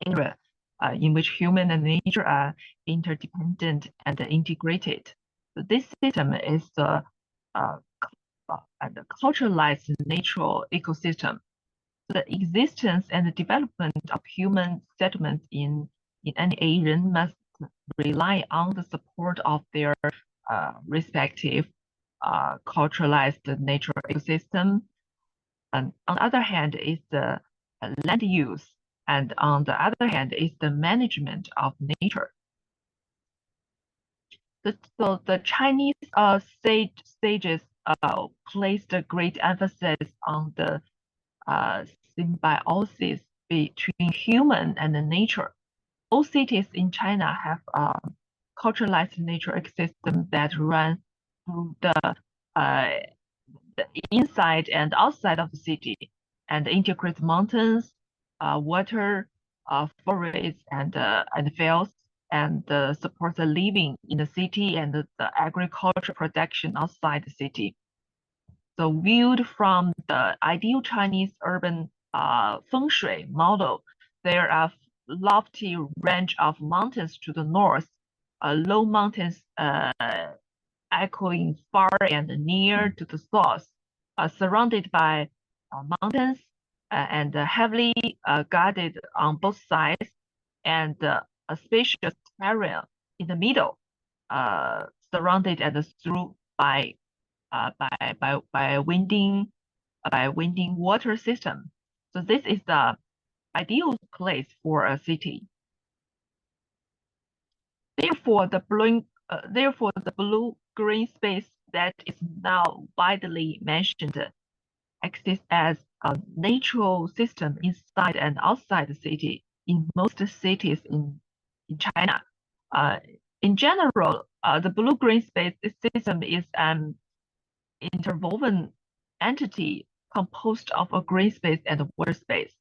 area in which human and nature are interdependent and integrated. So this system is the culturalized natural ecosystem. The existence and the development of human settlements in any area must rely on the support of their respective culturalized natural ecosystem. And on the other hand is the land use, and on the other hand is the management of nature. So the Chinese sages placed a great emphasis on the symbiosis between human and the nature. All cities in China have culturalized nature ecosystem that run through the inside and outside of the city, and integrates mountains, water, forests, and fields, and supports the living in the city and the agriculture production outside the city. So viewed from the ideal Chinese urban feng shui model, there are lofty range of mountains to the north, low mountains echoing far and near to the south, surrounded by mountains and heavily guarded on both sides, and a spacious terrain in the middle, surrounded and through by winding water system. So this is the ideal place for a city. Therefore, the blue-green space that is now widely mentioned exists as a natural system inside and outside the city in most cities in China. In general, the blue-green space system is an interwoven entity composed of a green space and a water space.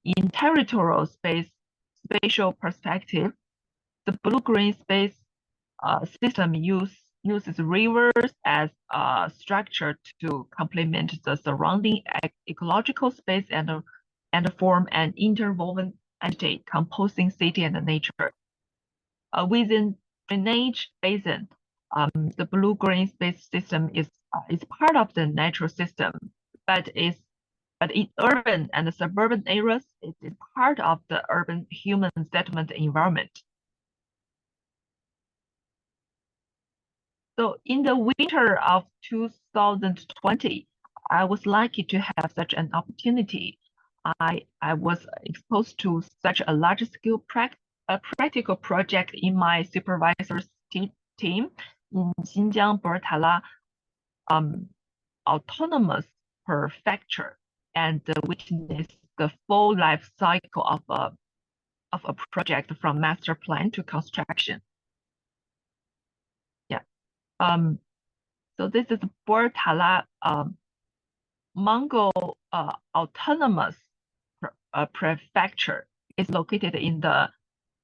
In territorial spatial perspective, the blue-green space system uses rivers as a structure to complement the surrounding ecological space and form an interwoven entity composing city and nature. Within drainage basin, the blue-green space system is part of the natural system, but in urban and suburban areas, it is part of the urban human settlement environment. So in the winter of 2020, I was lucky to have such an opportunity. I was exposed to such a large-scale practical project in my supervisor's team in Xinjiang Bortala autonomous prefecture, and witnessed the full life cycle of a project from master plan to construction. Yeah. So this is Bortala Mongol autonomous prefecture. It's located in the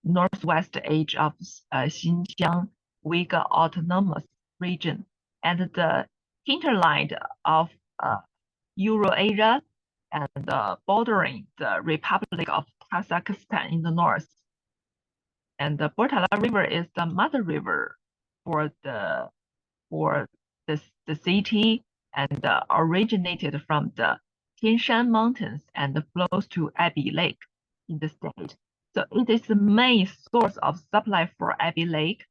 northwest edge of Xinjiang Uyghur Autonomous Region, and the hinterland of Eurasia, and bordering the Republic of Kazakhstan in the north. And the Bortala River is the mother river for the city, and originated from the Tianshan Mountains and flows to Abbey Lake in the state. So it is the main source of supply for Abbey Lake,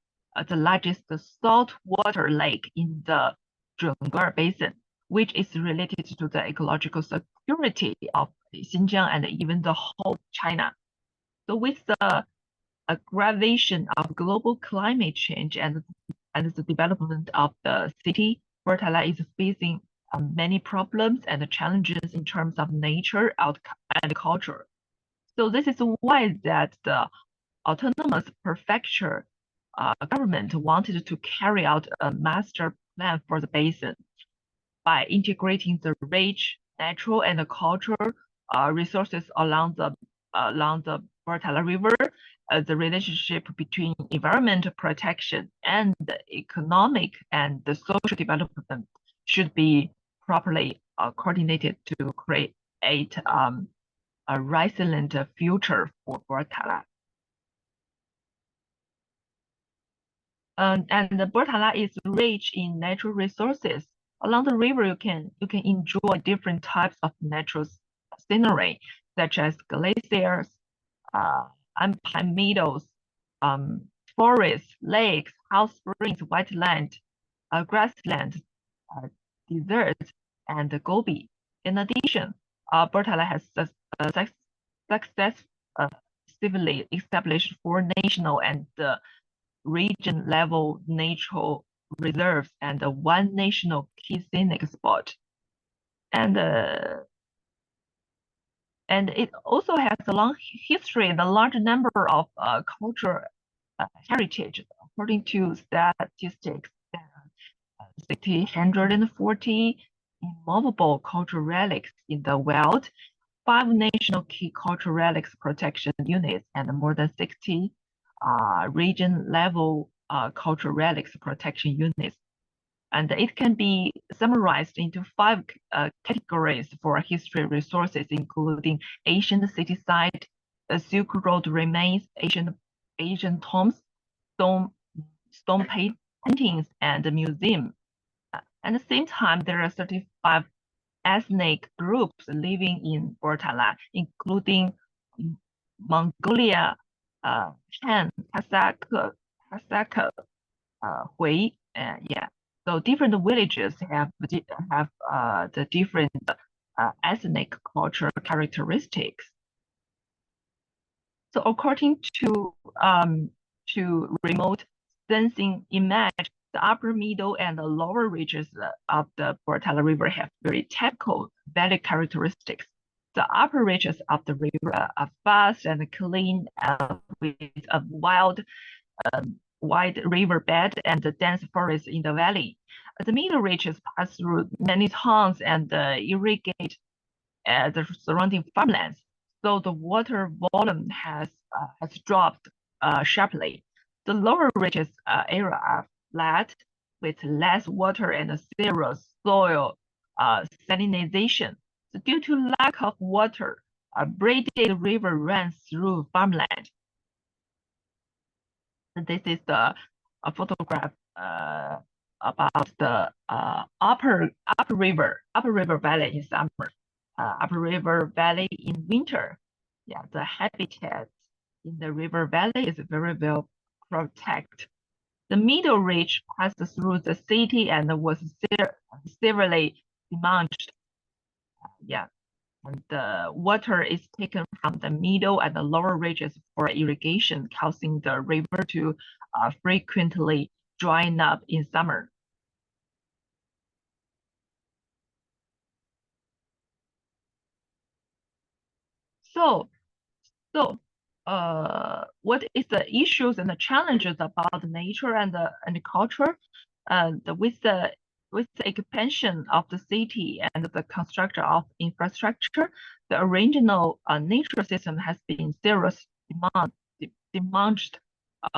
the largest saltwater lake in the Zhongguo Basin, which is related to the ecological security of Xinjiang and even the whole China. So with the aggravation of global climate change and the development of the city, Bortala is facing many problems and challenges in terms of nature and culture. So this is why that the autonomous prefecture government wanted to carry out a master plan for the basin by integrating the rich natural and cultural resources along the Bortala River. The relationship between environmental protection and the economic and the social development should be properly coordinated to create a resilient future for Bortala. And the Bortala is rich in natural resources. Along the river, you can enjoy different types of natural scenery, such as glaciers, alpine meadows, forests, lakes, hot springs, wetland, grassland, deserts, and gobi. In addition, Bortala has successfully established 4 national and region-level natural reserves and 1 national key scenic spot. And it also has a long history and a large number of cultural heritage. According to statistics, there are 640 immovable cultural relics in the wild, 5 national key cultural relics protection units, and more than 60 region-level cultural relics protection units. And it can be summarized into 5 categories for history resources, including ancient city site, Silk Road remains, ancient tombs, stone paintings, and museum. At the same time, there are 35 ethnic groups living in Bortala, including Mongolia, Han, Kazakh, Hui, yeah. So different villages have the different ethnic cultural characteristics. So according to remote sensing image, the upper, middle, and the lower reaches of the Bortala River have very typical valley characteristics. The upper reaches of the river are vast and clean, with a wide riverbed and the dense forest in the valley. The middle reaches pass through many towns and irrigate the surrounding farmlands. So the water volume has dropped sharply. The lower reaches area are flat with less water and zero soil salinization. So due to lack of water, a braided river runs through farmland. This is a photograph about the upper river valley in summer, upper river valley in winter. Yeah, the habitat in the river valley is very well protected. The middle reach passes through the city and was severely damaged. Yeah, and the water is taken from the middle and the lower reaches for irrigation, causing the river to frequently drying up in summer. So what is the issues and the challenges about nature and the culture? With the expansion of the city and the construction of infrastructure, the original nature system has been seriously damaged,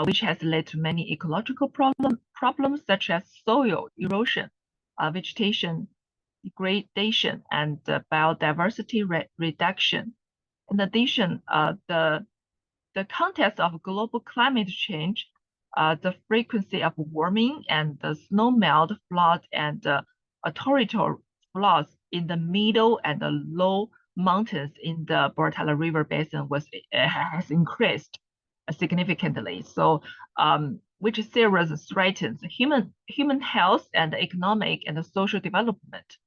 which has led to many ecological problems such as soil erosion, vegetation degradation, and biodiversity reduction. In addition, the context of global climate change, the frequency of warming and the snow melt, flood, and torrential floods in the middle and the low mountains in the Bortala River basin has increased significantly. So, which seriously threatens human health and economic and social development.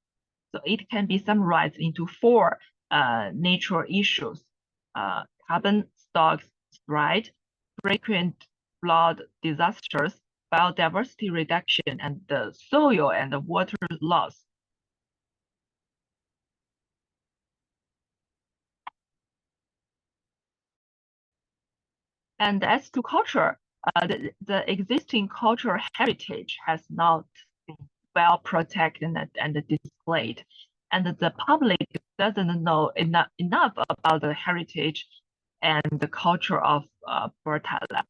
So it can be summarized into 4 natural issues: carbon stocks spread, frequent flood disasters, biodiversity reduction, and the soil and the water loss. And as to culture, the existing cultural heritage has not been well protected and displayed, and the public doesn't know enough about the heritage and the culture of Bortala,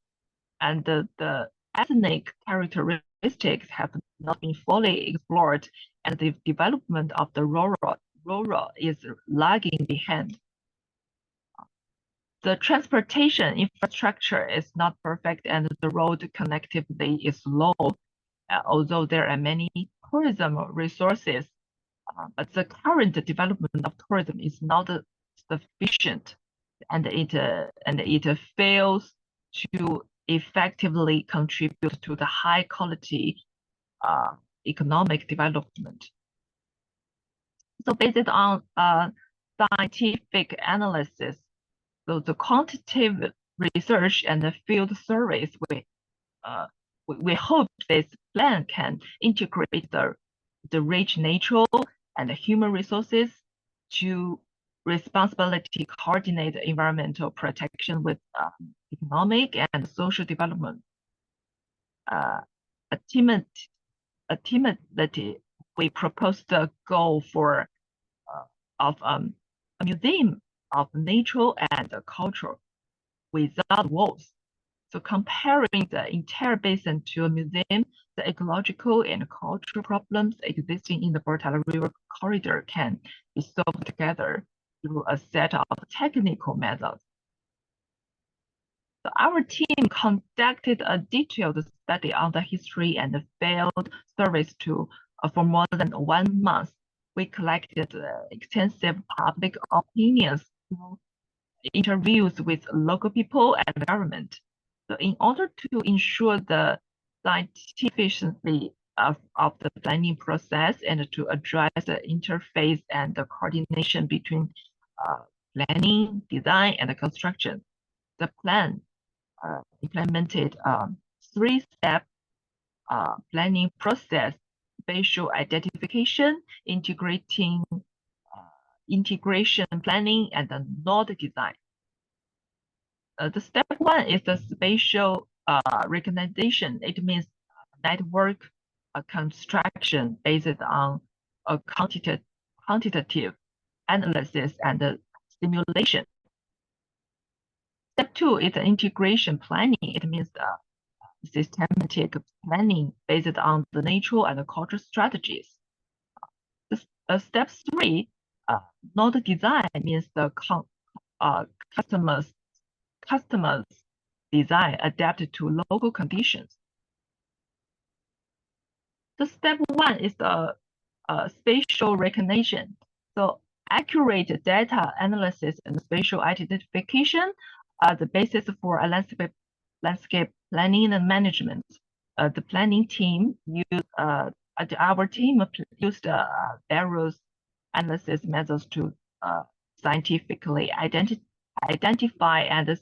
and the ethnic characteristics have not been fully explored, and the development of the rural is lagging behind. The transportation infrastructure is not perfect and the road connectivity is low, although there are many tourism resources, but the current development of tourism is not sufficient, and it fails to effectively contribute to the high quality economic development. So based on scientific analysis, so the quantitative research and the field surveys, we hope this plan can integrate the rich natural and human resources to responsibility coordinate environmental protection with economic and social development. Ultimately, we propose the goal for of a museum of nature and culture without walls. So comparing the entire basin to a museum, the ecological and cultural problems existing in the Bortala River corridor can be solved together through a set of technical methods. So our team conducted a detailed study on the history and the field surveys for more than 1 month. We collected extensive public opinions through interviews with local people and the government. So in order to ensure the scientificity of the planning process and to address the interface and the coordination between planning, design, and construction, the plan implemented 3-step planning process: spatial identification, integration planning, and the node design. The step 1 is the spatial recognition. It means network construction based on a quantitative analysis and simulation. Step 2 is the integration planning. It means systematic planning based on the natural and cultural strategies. Step 3, node design, means the customers design adapted to local conditions. The step 1 is the spatial recognition. So accurate data analysis and spatial identification are the basis for a landscape planning and management. The planning team our team used various analysis methods to scientifically identify and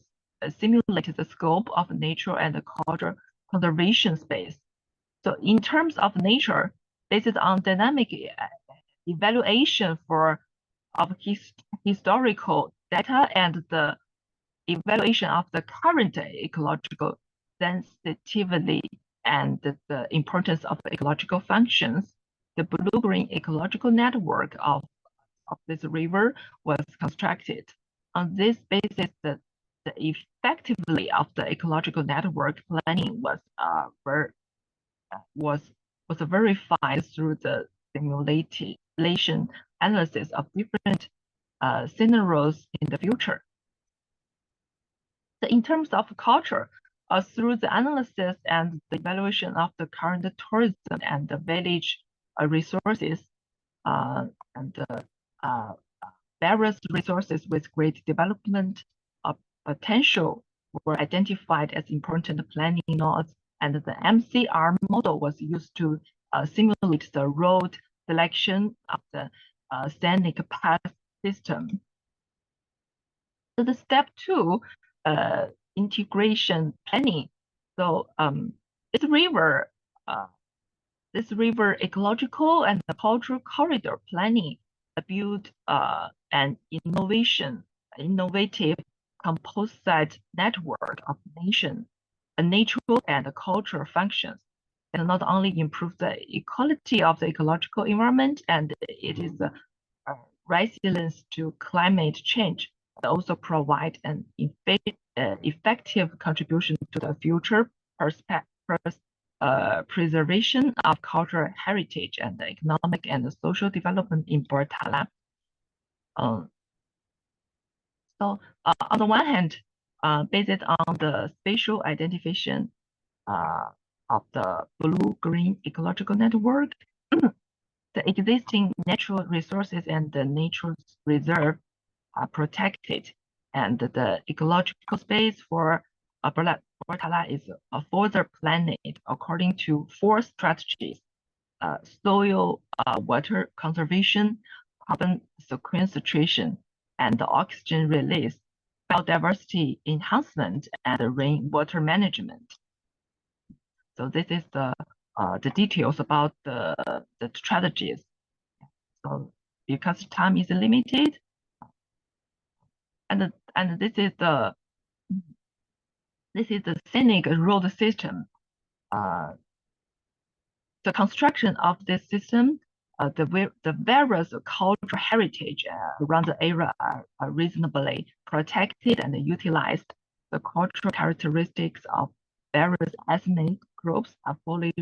simulate the scope of nature and culture conservation space. So in terms of nature, based on dynamic evaluation of historical data and the evaluation of the current ecological sensitivity and the importance of ecological functions, the blue-green ecological network of this river was constructed. On this basis, the effectively of the ecological network planning was verified through the simulation analysis of different scenarios in the future. So in terms of culture, through the analysis and the evaluation of the current tourism and the village resources and various resources with great development potential were identified as important planning nodes, and the MCR model was used to simulate the road selection of the scenic path system. So the step 2, integration planning. So this river ecological and the cultural corridor planning build an innovative composite network of natural and cultural functions, and not only improve the equality of the ecological environment, and it is resilience to climate change, but also provide an effective contribution to the future preservation of cultural heritage and economic and social development in Bortala. So on the one hand, based on the spatial identification of the blue-green ecological network, the existing natural resources and the natural reserve are protected, and the ecological space for Bortala is further planned according to 4 strategies: soil water conservation, carbon sequestration, and oxygen release, biodiversity enhancement, and rainwater management. So this is the details about the strategies. So because time is limited, and this is the scenic road system. The construction of this system, the various cultural heritage around the area are reasonably protected and utilized. The cultural characteristics of various ethnic groups are fully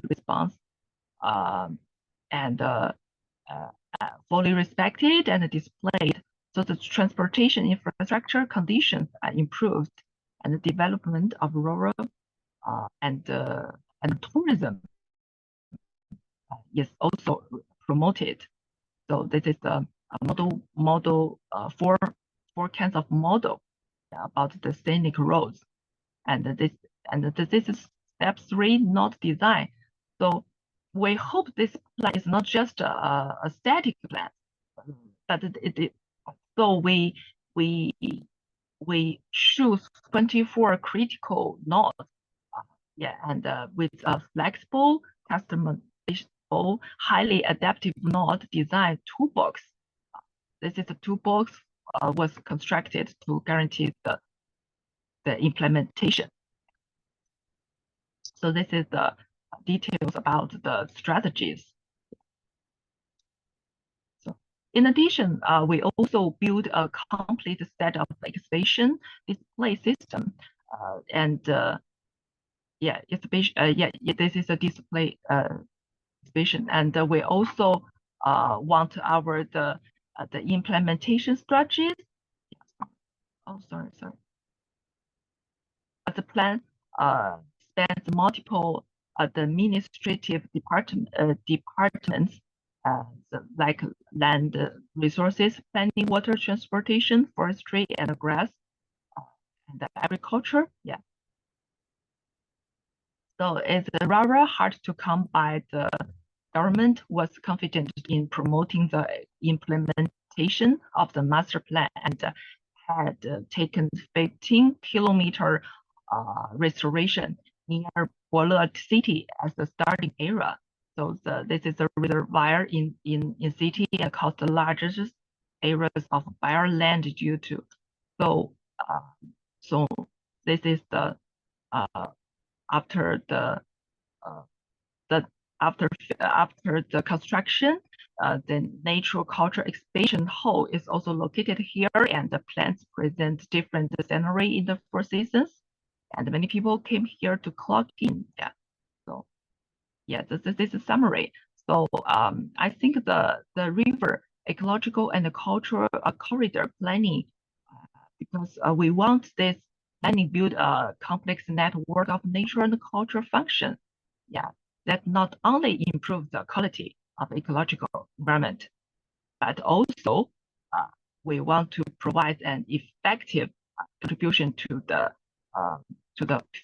fully respected and displayed. So the transportation infrastructure conditions are improved, and the development of rural and tourism is also promoted. So this is the four kinds of model about the scenic roads, and this is step 3, not design. So we hope this plan is not just a static plan, but so we choose 24 critical nodes, and with a flexible, customizable, highly adaptive node design toolbox. This is a toolbox was constructed to guarantee the implementation. So this is the details about the strategies. So in addition, we also build a complete set of exhibition display system, and this is a display exhibition, and we also want the implementation strategies. Oh, sorry. The plan spans multiple the administrative departments, like land resources, planning, water, transportation, forestry, and grass, and agriculture. Yeah. So it's rather hard to come by. The government was confident in promoting the implementation of the master plan and had taken 15-kilometer restoration near Bortala City as the starting area. So this is a reservoir in city and caused the largest areas of bare land due to. So this is the after the construction, the natural culture exhibition hall is also located here, and the plants present different scenery in the 4 seasons, and many people came here to clock in. Yeah. So yeah, this is a summary. So I think the river ecological and cultural corridor planning, because we want this planning build a complex network of nature and cultural function. Yeah, that not only improves the quality of ecological environment, but also we want to provide an effective contribution to the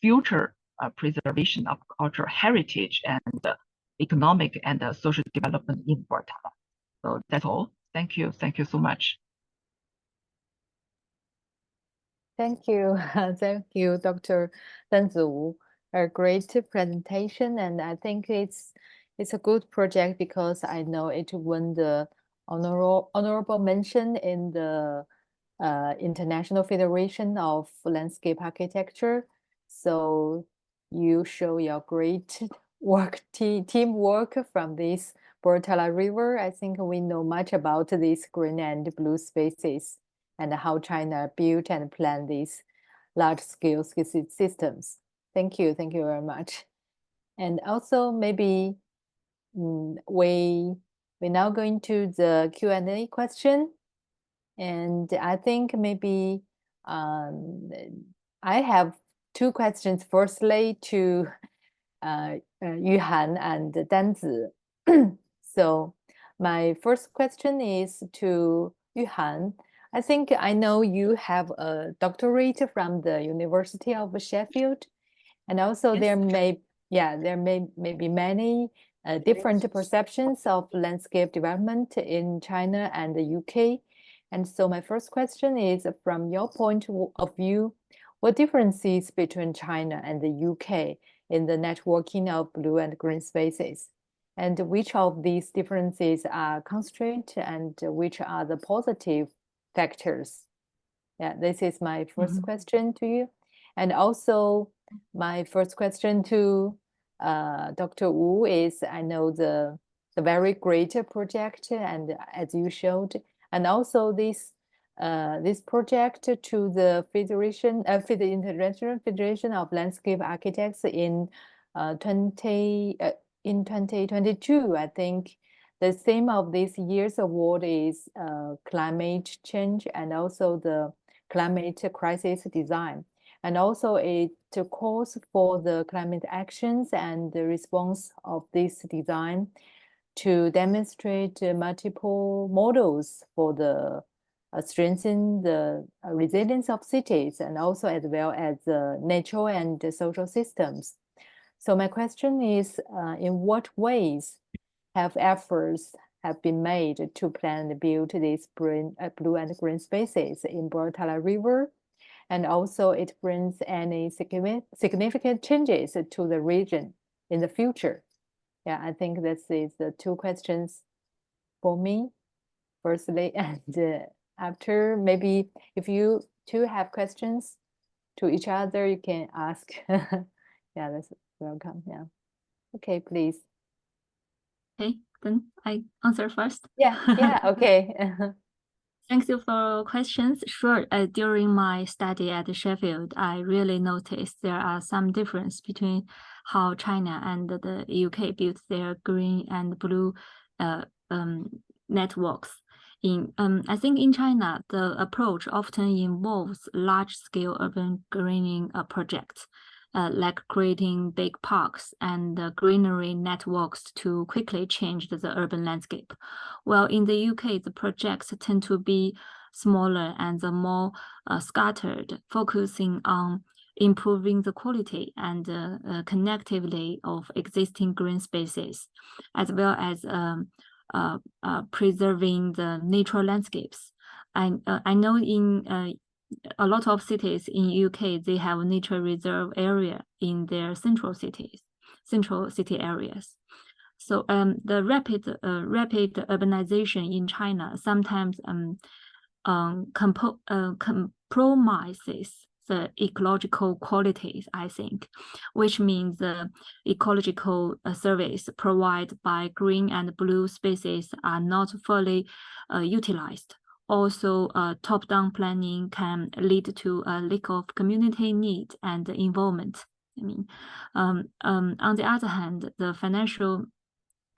future preservation of cultural heritage and economic and social development in Bortala. So that's all. Thank you. Thank you so much. Thank you. Thank you, Dr. Danzi Wu. A great presentation, and I think it's a good project because I know it won the honorable mention in the International Federation of Landscape Architecture. So you show your great teamwork from this Bortala River. I think we know much about these green and blue spaces and how China built and planned these large-scale systems. Thank you very much. And also maybe we're now going to the Q&A question. And I think maybe I have two questions. Firstly, to Yuhan and Danzi. So my first question is to Yuhan. I think I know you have a doctorate from the University of Sheffield, and also Yes. there may be many different perceptions of landscape development in China and the UK. And so my first question is, from your point of view, what differences between China and the UK in the networking of blue and green spaces? And which of these differences are constraints and which are the positive factors? Yeah, this is my first question to you. And also my first question to Dr. Wu is, I know the very great project, and as you showed, and also this project to the International Federation of Landscape Architects in 2022. I think the theme of this year's award is climate change and also the climate crisis design. And also it calls for the climate actions and the response of this design to demonstrate multiple models for the strengthen the resilience of cities, and also as well as the natural and social systems. So my question is, in what ways have efforts been made to plan and build these blue and green spaces in Bortala River? And also it brings any significant changes to the region in the future? Yeah, I think this is the two questions for me, firstly, and after, maybe if you two have questions to each other, you can ask. Yeah, that's welcome. Yeah. Okay, please. Okay, then I answer first. Yeah, okay. Thank you for questions. Sure, during my study at Sheffield, I really noticed there are some difference between how China and the UK built their green and blue networks. I think in China, the approach often involves large-scale urban greening projects, like creating big parks and greenery networks to quickly change the urban landscape. While in the UK, the projects tend to be smaller and more scattered, focusing on improving the quality and connectivity of existing green spaces, as well as preserving the natural landscapes. I know in a lot of cities in UK, they have nature reserve area in their central city areas. So the rapid urbanization in China sometimes compromises the ecological qualities, I think, which means the ecological service provided by green and blue spaces are not fully utilized. Also, top-down planning can lead to a lack of community need and involvement. I mean, on the other hand, the financial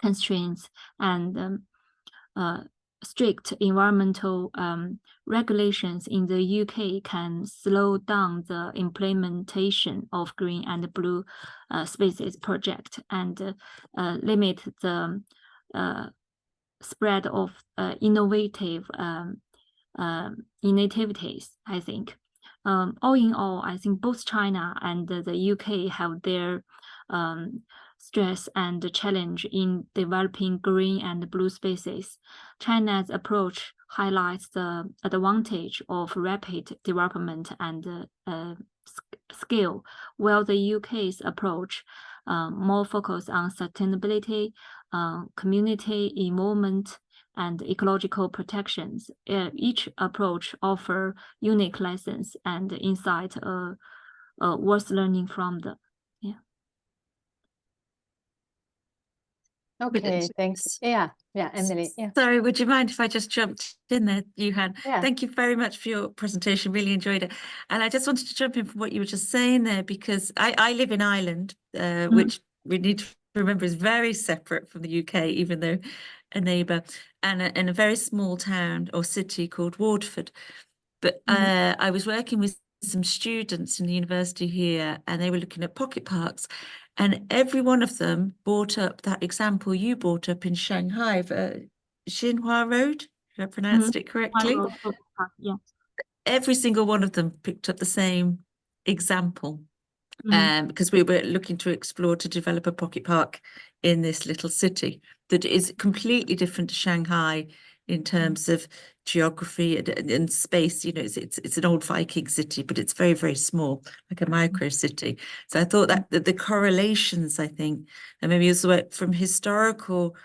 constraints and strict environmental regulations in the UK can slow down the implementation of green and blue spaces project and limit the spread of innovative initiatives, I think. All in all, I think both China and the UK have their stress and challenge in developing green and blue spaces. China's approach highlights the advantage of rapid development and scale, while the UK's approach more focused on sustainability, community involvement, and ecological protections. Each approach offers unique lessons and insight worth learning from them. Yeah. Okay, thanks. Yeah, Emily. Yeah. Sorry, would you mind if I just jumped in there, Yuhan? Yeah. Thank you very much for your presentation. Really enjoyed it. And I just wanted to jump in from what you were just saying there, because I live in Ireland, which we need to remember is very separate from the UK, even though a neighbour, and in a very small town or city called Waterford. But I was working with some students in the university here, and they were looking at pocket parks, and every one of them brought up that example you brought up in Shanghai, Xinhua Road, if I pronounced it correctly. Yeah. Every single one of them picked up the same example, because we were looking to explore to develop a pocket park in this little city that is completely different to Shanghai in terms of geography and space. You know, it's an old Viking city, but it's very, very small, like a micro city. So I thought that the correlations, I think, and maybe also from historical,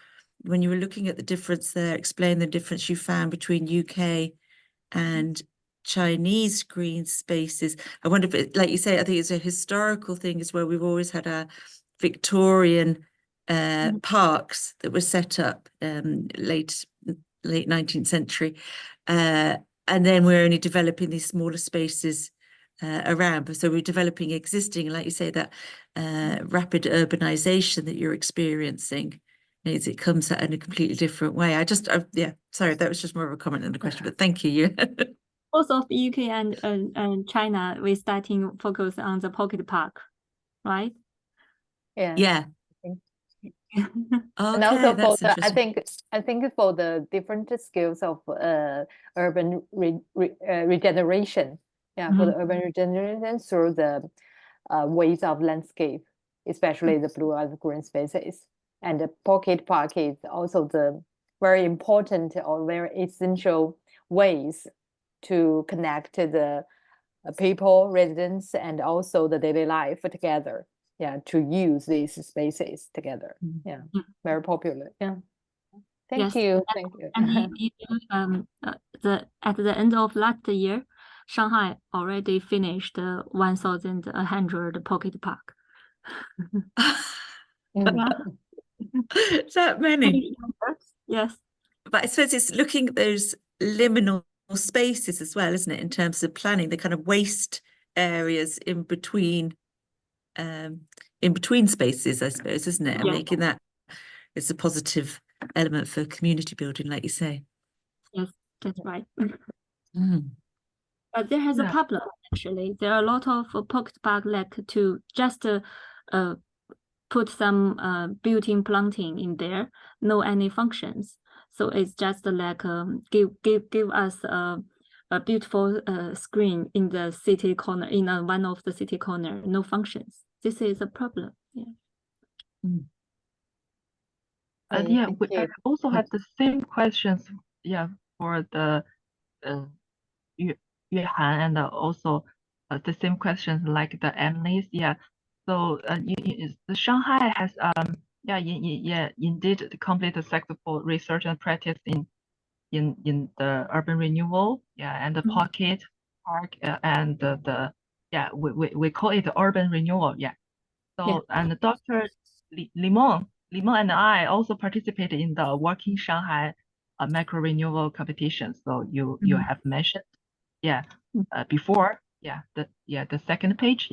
when you were looking at the difference there, explain the difference you found between UK and Chinese green spaces. I wonder if it, like you say, I think it's a historical thing as well. We've always had our Victorian parks that were set up late 19th century, and then we're only developing these smaller spaces around. So we're developing existing, like you say, that rapid urbanization that you're experiencing. It comes out in a completely different way. Yeah, sorry, that was just more of a comment than a question, but thank you. Both of the UK and China, we're starting focus on the pocket park, right? Yeah. Yeah. And Okay, also that's for the, interesting. I think for the different skills of urban regeneration, for the urban regeneration through the ways of landscape, especially the blue and green spaces. And the pocket park is also the very important or very essential ways to connect the people, residents, and also the daily life together. Yeah, to use these spaces together. Yeah, very popular. Yeah. Thank you. Thank you. And at the end of last year, Shanghai already finished 1,100 pocket park. That many? Yes. But I suppose it's looking at those liminal spaces as well, isn't it, in terms of planning the kind of waste areas in between spaces, I suppose, isn't it? And making that it's a positive element for community building, like you say. Yes, that's right. But there has a problem, actually. There are a lot of pocket park like to just put some built-in planting in there, no any functions. So it's just like give us a beautiful screen in the city corner, in one of the city corner, no functions. This is a problem. And I also have the same questions, for the Yuhan, and also the same questions like the Emily's. So the Shanghai has indeed completed successful research and practice in the urban renewal, and the pocket park, and we call it urban renewal, So and Dr. Limon and I also participated in the Working Shanghai macro renewal competition. So you have mentioned before, the second page,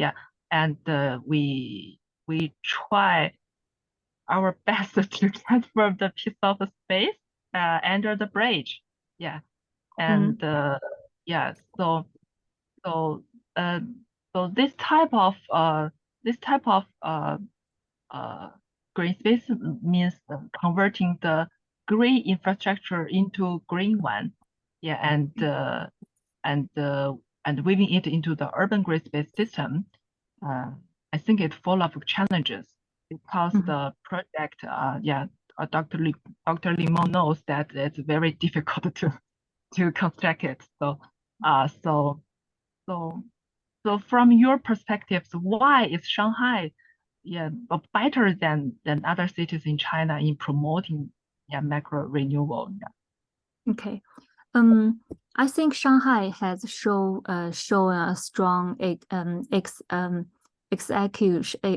and we try our best to transform the piece of space under the bridge, and so this type of green space means converting the green infrastructure into green one, and weaving it into the urban green space system. I think it's full of challenges because the project, Dr. Limon knows that it's very difficult to construct it. So from your perspectives, why is Shanghai better than other cities in China in promoting macro renewal? Okay. I think Shanghai has shown a strong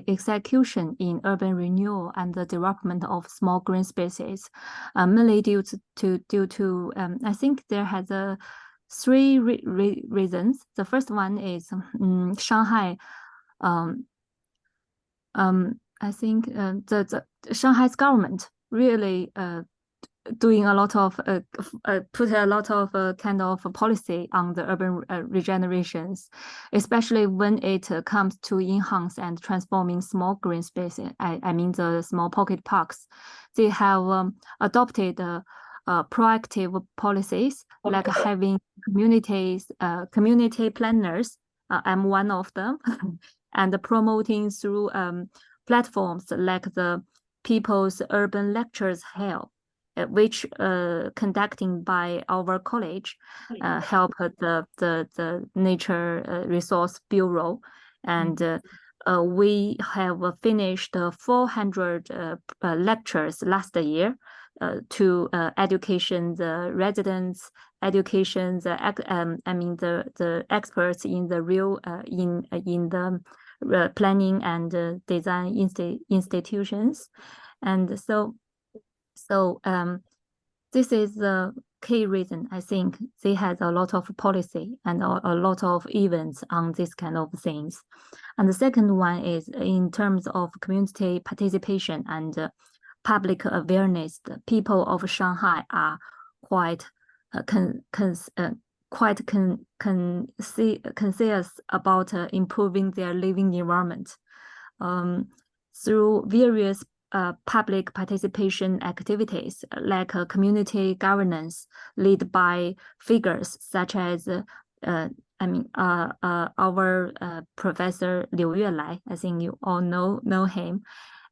execution in urban renewal and the development of small green spaces, mainly due to I think there has three reasons. The first one is Shanghai. I think the Shanghai's government really doing a lot of put a lot of kind of policy on the urban regenerations, especially when it comes to enhance and transforming small green spaces. I mean the small pocket parks. They have adopted proactive policies like having community planners. I'm one of them, and promoting through platforms like the People's Urban Lectures Hell, which conducting by our college help the Nature Resource Bureau, and we have finished 400 lectures last year to education the residents, education the the experts in the real in the planning and design institutions, and so this is the key reason. I think they had a lot of policy and a lot of events on this kind of things. And the second one is in terms of community participation and public awareness. The people of Shanghai are quite conscious about improving their living environment through various public participation activities like community governance led by figures such as our Professor Liu Yuelai. I think you all know him,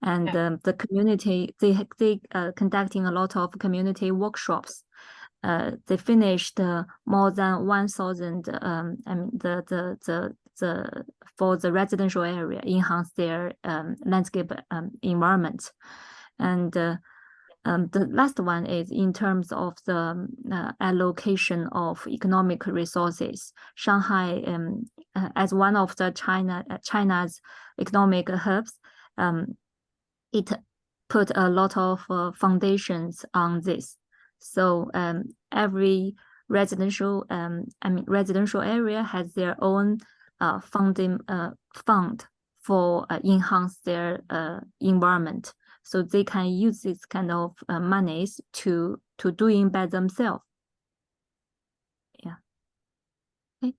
and the community they conducting a lot of community workshops. They finished more than 1,000. For the residential area, enhance their landscape environment. And the last one is in terms of the allocation of economic resources. Shanghai, as one of the China's economic hubs, it put a lot of foundations on this. So every residential area has their own fund for enhance their environment, so they can use this kind of monies to doing by themselves. Yeah. Okay.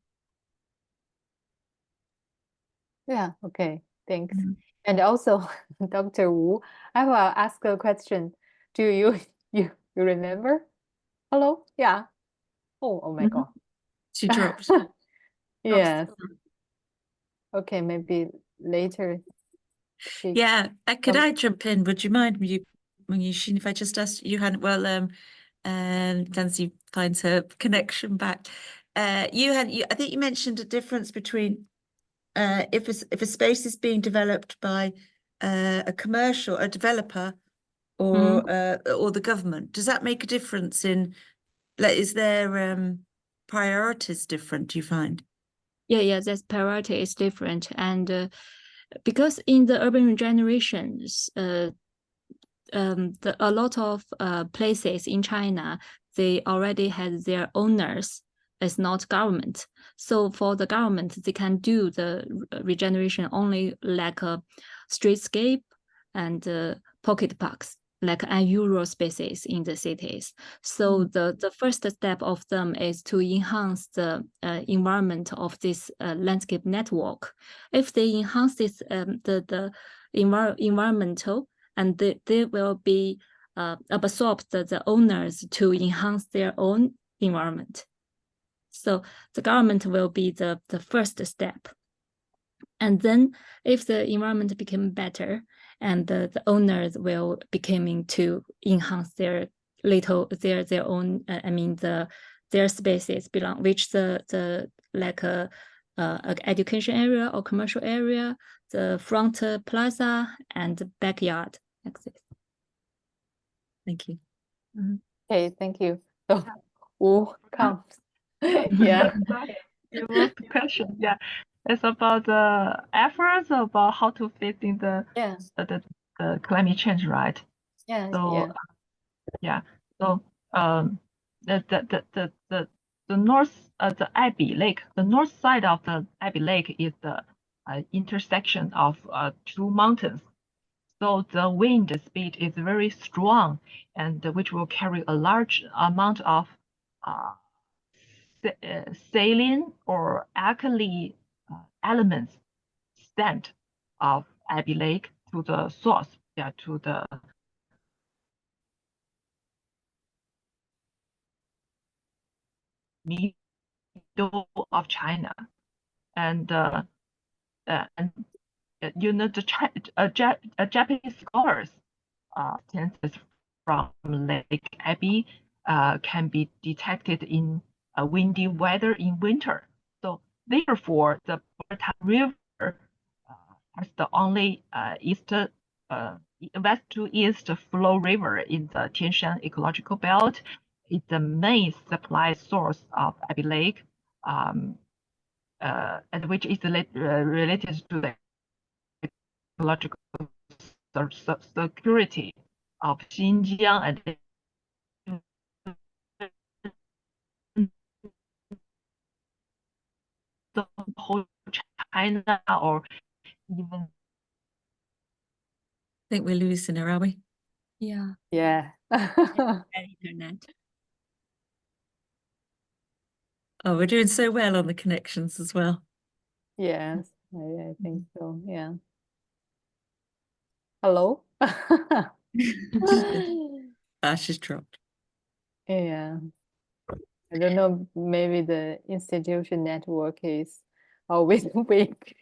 Yeah. Okay. Thanks. And also, Dr. Wu, I will ask a question. Do you remember? Hello? Yeah. Oh my God. She dropped. Yes. Okay, maybe later. Yeah, could I jump in? Would you mind me, Mengyixin, if I just asked you hadn't? Well, Danzi finds her connection back. I think you mentioned a difference between if a space is being developed by a developer, or the government. Does that make a difference in? Is there priorities different? Do you find? Yeah, that priority is different, and because in the urban regenerations, a lot of places in China, they already had their owners. It's not government. So for the government, they can do the regeneration only like a streetscape and pocket parks, like unusual spaces in the cities. So the first step of them is to enhance the environment of this landscape network. If they enhance this the environmental, and they will be absorb the owners to enhance their own environment. So the government will be the first step. And then if the environment become better, and the owners will becoming to enhance their own, their spaces belong, which the like a education area or commercial area, the front plaza and backyard, like this. Thank you. Okay, thank you. So Wu, come. Yeah. It was the question. Yeah, it's about the efforts about how to facing the Yeah. the climate change, right? Yeah. So Yeah. yeah, so the north the Abbey Lake, the north side of the Abbey Lake is the intersection of two mountains. So the wind speed is very strong, and which will carry a large amount of uh, saline or alkali elements sent of Abbey Lake to the source, yeah, to the middle of China, and and you know Japanese scholars census from Lake Abbey can be detected in windy weather in winter. So therefore, the Bortala River has the only west to east flow river in the Tianshan ecological belt. It's the main supply source of Abbey Lake, and which is related to the ecological security of Xinjiang and the whole China, or even I think we're losing her, are we? Yeah. Yeah. Internet. Oh, we're doing so well on the connections as well. Yes, I think so. Yeah. Hello? She's dropped. Yeah. I don't know, maybe the institution network is always weak.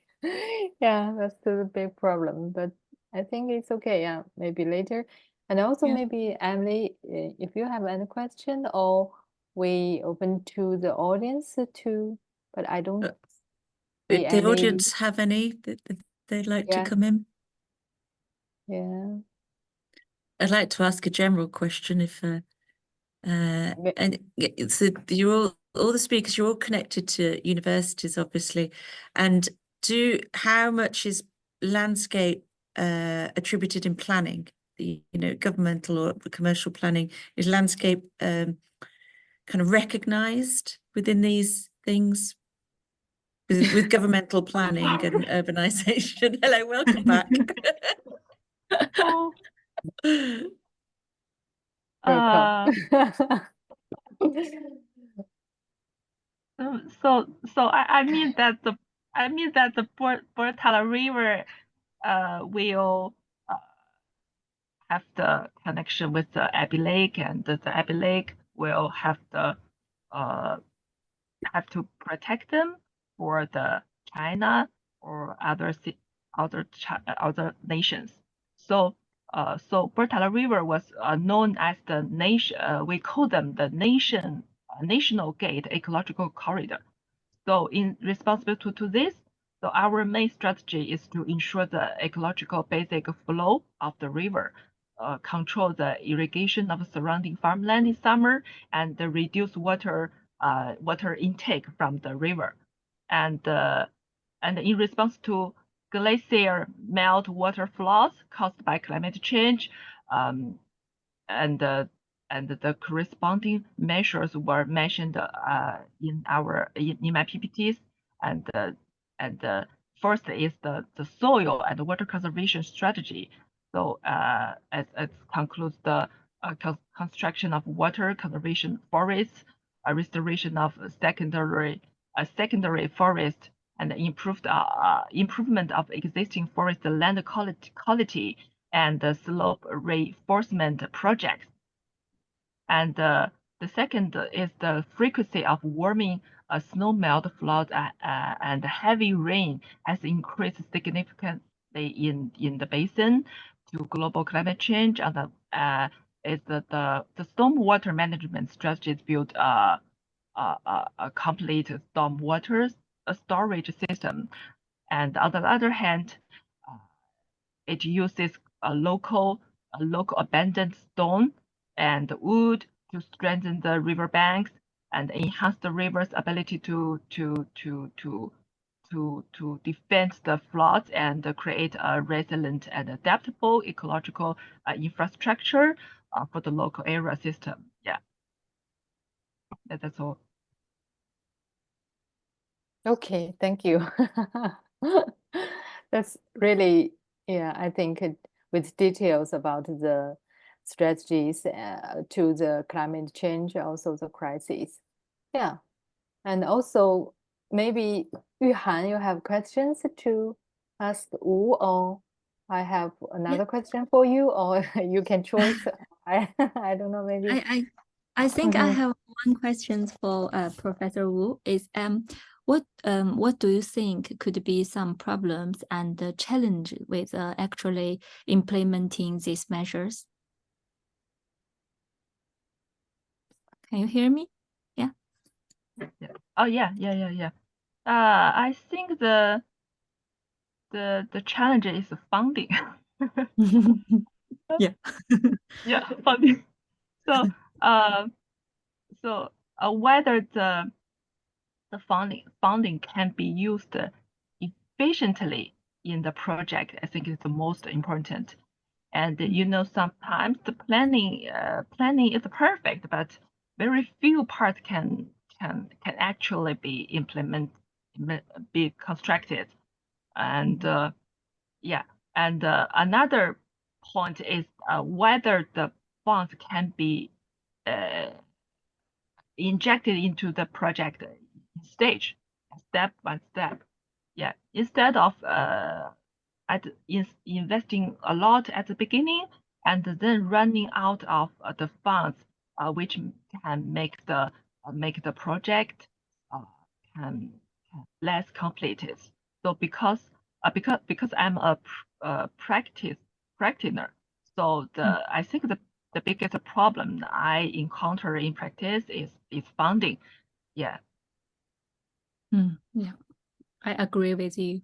Yeah, that's the big problem, but I think it's okay. Yeah, maybe later. And also Yeah. maybe Emily, if you have any question, or we open to the audience too, but I don't see Did the any. audience have any that they'd like to Yeah. come in? Yeah. I'd like to ask a general question if and so you're all the speakers, you're all connected to universities, obviously, and how much is landscape attributed in planning, the governmental or commercial planning? Is landscape kind of recognized within these things with governmental planning and urbanization? Hello, welcome back. so Welcome. I mean that the Bortala River will have the connection with the Abbey Lake, and the Abbey Lake will have the have to protect them for the China or other nations. So so Bortala River was known as the nation. We call them the national gate ecological corridor. So in responsible to this, so our main strategy is to ensure the ecological basic flow of the river, control the irrigation of surrounding farmland in summer, and reduce water intake from the river. And in response to glacier melt water flows caused by climate change, and the corresponding measures were mentioned in my PPTs, and first is the soil and water conservation strategy. So it concludes the construction of water conservation forests, restoration of secondary forest, and improvement of existing forest land quality, and the slope reinforcement projects. And the second is the frequency of warming, snowmelt, flood, and heavy rain has increased significantly in the basin to global climate change. And is the stormwater management strategies build a complete stormwater storage system. And on the other hand, it uses a local abandoned stone and wood to strengthen the riverbanks and enhance the river's ability to defend the floods and create a resilient and adaptable ecological infrastructure for the local area system. Yeah, that's all. Okay, thank you. That's really, yeah, I think with details about the strategies to the climate change, also the crisis. Yeah, and also maybe Yuhan, you have questions to ask Wu, or I have another question for you, or you can choose. I don't know, maybe. I think I Mhm. have one question for Professor Wu. Is what do you think could be some problems and the challenge with actually implementing these measures? Can you hear me? Yeah. Oh yeah. I think the challenge is funding. Yeah. Yeah, funding. So whether the funding can be used efficiently in the project, I think is the most important. And you know, sometimes the planning is perfect, but very few parts can actually be be constructed. And yeah, and another point is whether the funds can be injected into the project stage, step by step. Yeah, instead of investing a lot at the beginning and then running out of the funds, which can make the project can less completed. So because I'm a practitioner, so I think the biggest problem I encounter in practice is funding. Yeah. Yeah, I agree with you.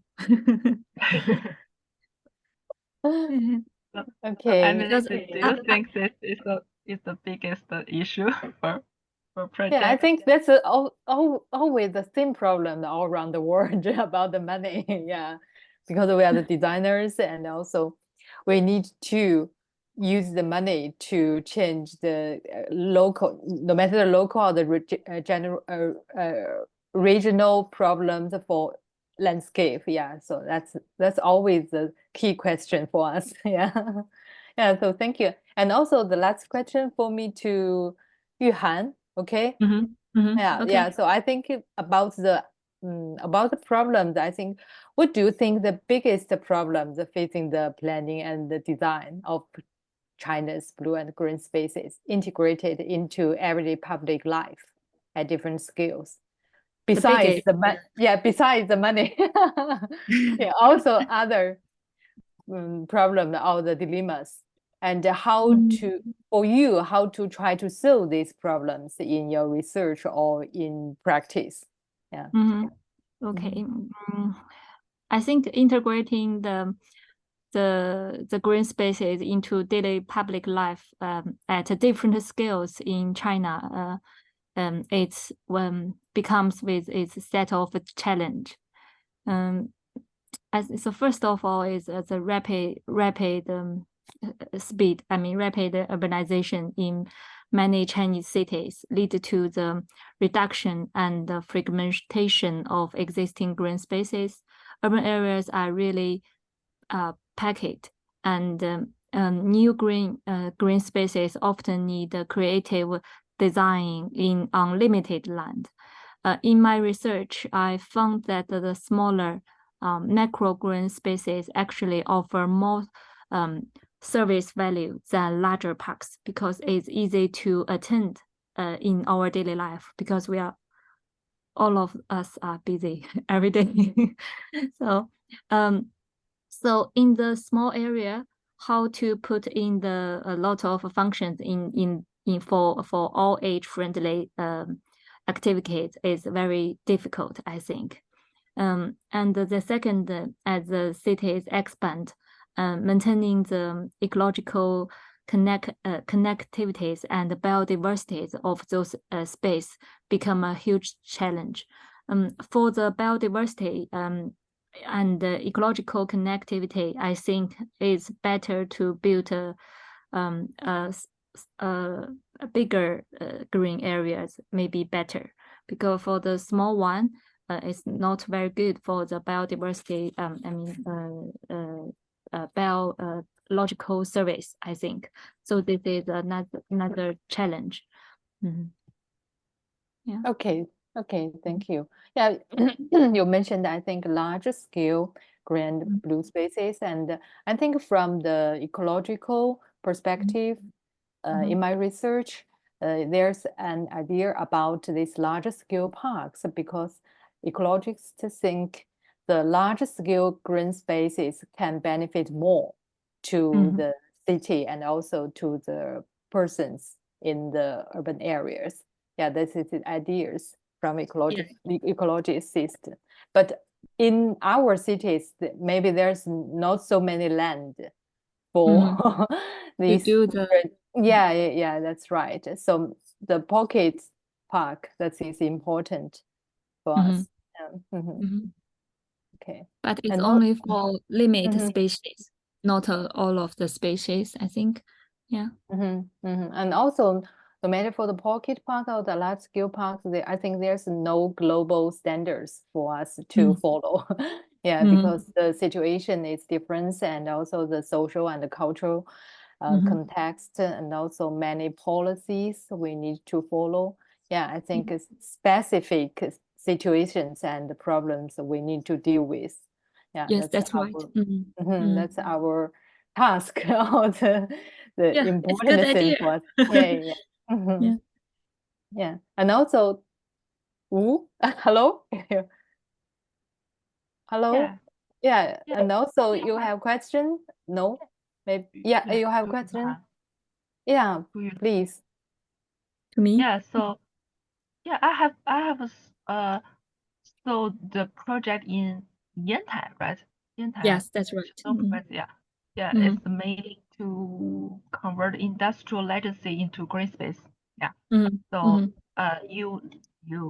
Okay. Emily, Because do you think this is the biggest issue for projects? Yeah, I think that's always the same problem all around the world about the money. Yeah, because we are the designers, and also we need to use the money to change the local, no matter the local or the regional problems for landscape. Yeah, so that's always the key question for us. Yeah, yeah. So thank you. And also the last question for me to Yuhan. Okay. Yeah, okay. yeah. So I think about the problems, I think, what do you think the biggest problems facing the planning and the design of China's blue and green spaces integrated into everyday public life at different scales? Besides besides the money, yeah, also other problems or the dilemmas, and how to try to solve these problems in your research or in practice. Yeah. Okay. I think integrating the green spaces into daily public life at different scales in China, it's becomes with its set of challenge. So first of all is the rapid speed. I mean, rapid urbanization in many Chinese cities lead to the reduction and the fragmentation of existing green spaces. Urban areas are really packed, and new green spaces often need creative design in unlimited land. In my research, I found that the smaller macro green spaces actually offer more service value than larger parks, because it's easy to attend in our daily life, because all of us are busy every day. So in the small area, how to put in a lot of functions in for all age friendly activities is very difficult, I think. And the second, as the cities expand, maintaining the ecological connectivities and biodiversity of those space become a huge challenge. For the biodiversity and the ecological connectivity, I think it's better to build a bigger green areas, maybe better, because for the small one, it's not very good for the biodiversity. Biological service, I think. So this is another challenge. Yeah. Okay, thank you. Yeah, you mentioned, I think, large scale green blue spaces, and I think from the ecological perspective, in my research, there's an idea about these large scale parks, because ecologists think the large scale green spaces can benefit more to the city and also to the persons in the urban areas. Yeah, this is the ideas from ecologists. But in our cities, maybe there's not so many land for these. Yeah, that's right. So the pocket park, that is important for us. Okay. But it's only for limited species, not all of the species, I think. Yeah. And also, no matter for the pocket park or the large scale parks, I think there's no global standards for us to follow. Yeah, because the situation is different, and also the social and the cultural context, and also many policies we need to follow. Yeah, I think it's specific situations and problems we need to deal with. Yeah, yes, that's right. That's our task, or the important thing for us. Yeah. And also, Wu, hello. Hello. Yeah. And also, you have question? No. Maybe. Yeah. You have question? Yeah. Please. To me. Yeah. So, yeah, I have so the project in Yantai, right? Yantai. Yes, that's right. Yeah. It's mainly to convert industrial legacy into green space. Yeah. So you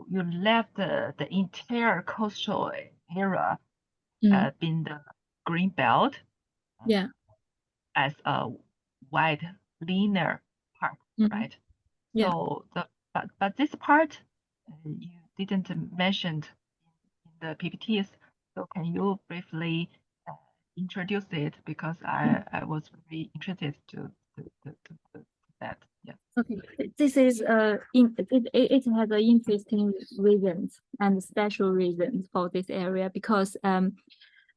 left the entire coastal area in the green belt. Yeah. As a wide linear part, right? Yeah. So but this part you didn't mention in the PPTs. So can you briefly introduce it, because I was very interested to that. Yeah. Okay. This is it has an interesting reasons and special reasons for this area, because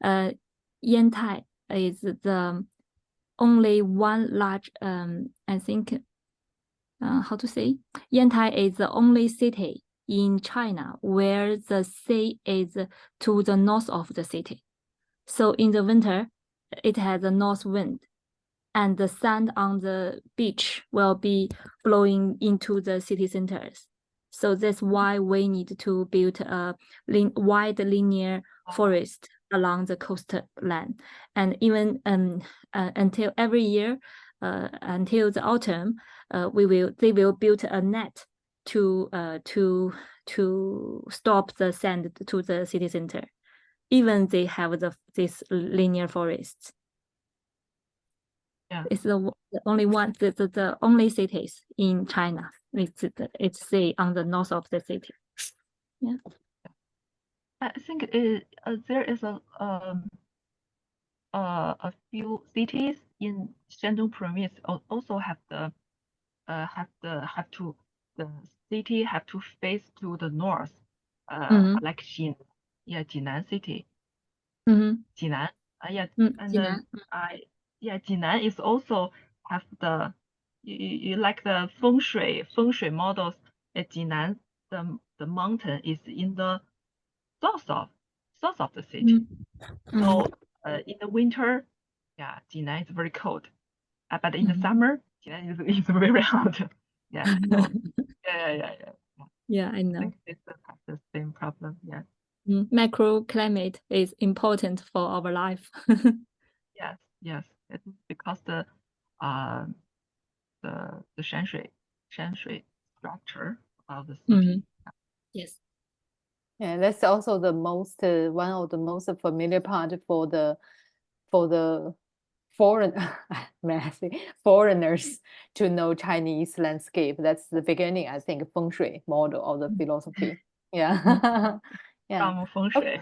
Yantai is the only one large I think how to say, Yantai is the only city in China where the sea is to the north of the city. So in the winter, it has a north wind, and the sand on the beach will be blowing into the city centers. So that's why we need to build a wide linear forest along the coastline. And even until every year, until the autumn, they will build a net to stop the sand to the city center. Even they have this linear forests. Yeah. It's the only one, the only cities in China. It's say on the north of the city. Yeah. I think there is a few cities in Shandong province also have the city have to face to the north, like Jinan city. Jinan. Jinan is also have the you like the feng shui models. Jinan, the mountain is in the south of the city. So in the winter, Jinan is very cold. But in the summer, Jinan is very hot. Yeah. So, yeah. Yeah, I know. I think it's the same problem. Yeah. Microclimate is important for our life. Yes. It's because the the 山水 structure of the city. Yes. Yeah, that's also the most one of the most familiar part for the foreign may I say foreigners to know Chinese landscape. That's the beginning, I think, feng shui model of the philosophy. Yeah. Yeah. feng shui.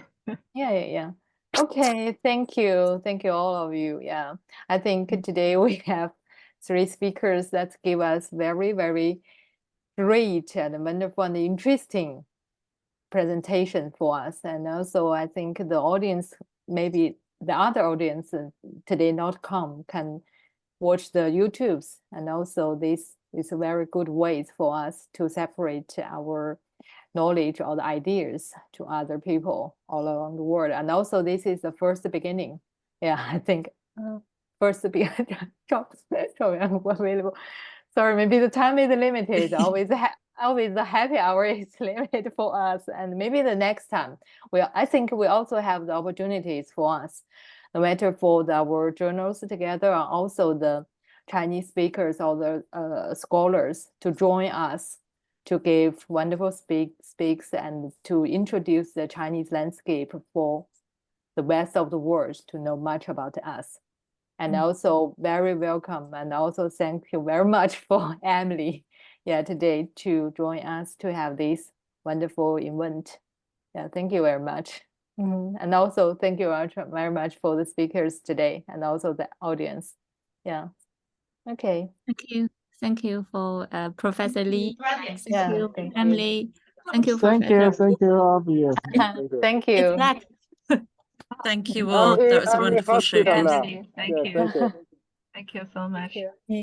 Yeah. Okay, thank you. Thank you all of you. Yeah. I think today we have 3 speakers that give us very, very great and wonderful and interesting presentation for us. And also I think the audience, maybe the other audience today not come, can watch the YouTubes. And also this is a very good ways for us to separate our knowledge or the ideas to other people all around the world. And also this is the first beginning. Yeah, I think first beginning jobs available. Sorry, maybe the time is limited. Always the happy hour is limited for us. And maybe the next time, I think we also have the opportunities for us, no matter for our journals together, and also the Chinese speakers or the scholars to join us to give wonderful speaks and to introduce the Chinese landscape for the rest of the world to know much about us. And also very welcome, and also thank you very much for Emily, today to join us to have this wonderful event. Yeah, thank you very much. And also thank you very much for the speakers today and also the audience. Yeah. Okay. Thank you for Professor Li. Thank Yeah, you, thank you. Emily. Thank you, Thank you, Professor. thank you all of you. Thank you. Thank you all. That was a wonderful showcase. Emily, thank you. Thank you. Thank you so much. Thank you.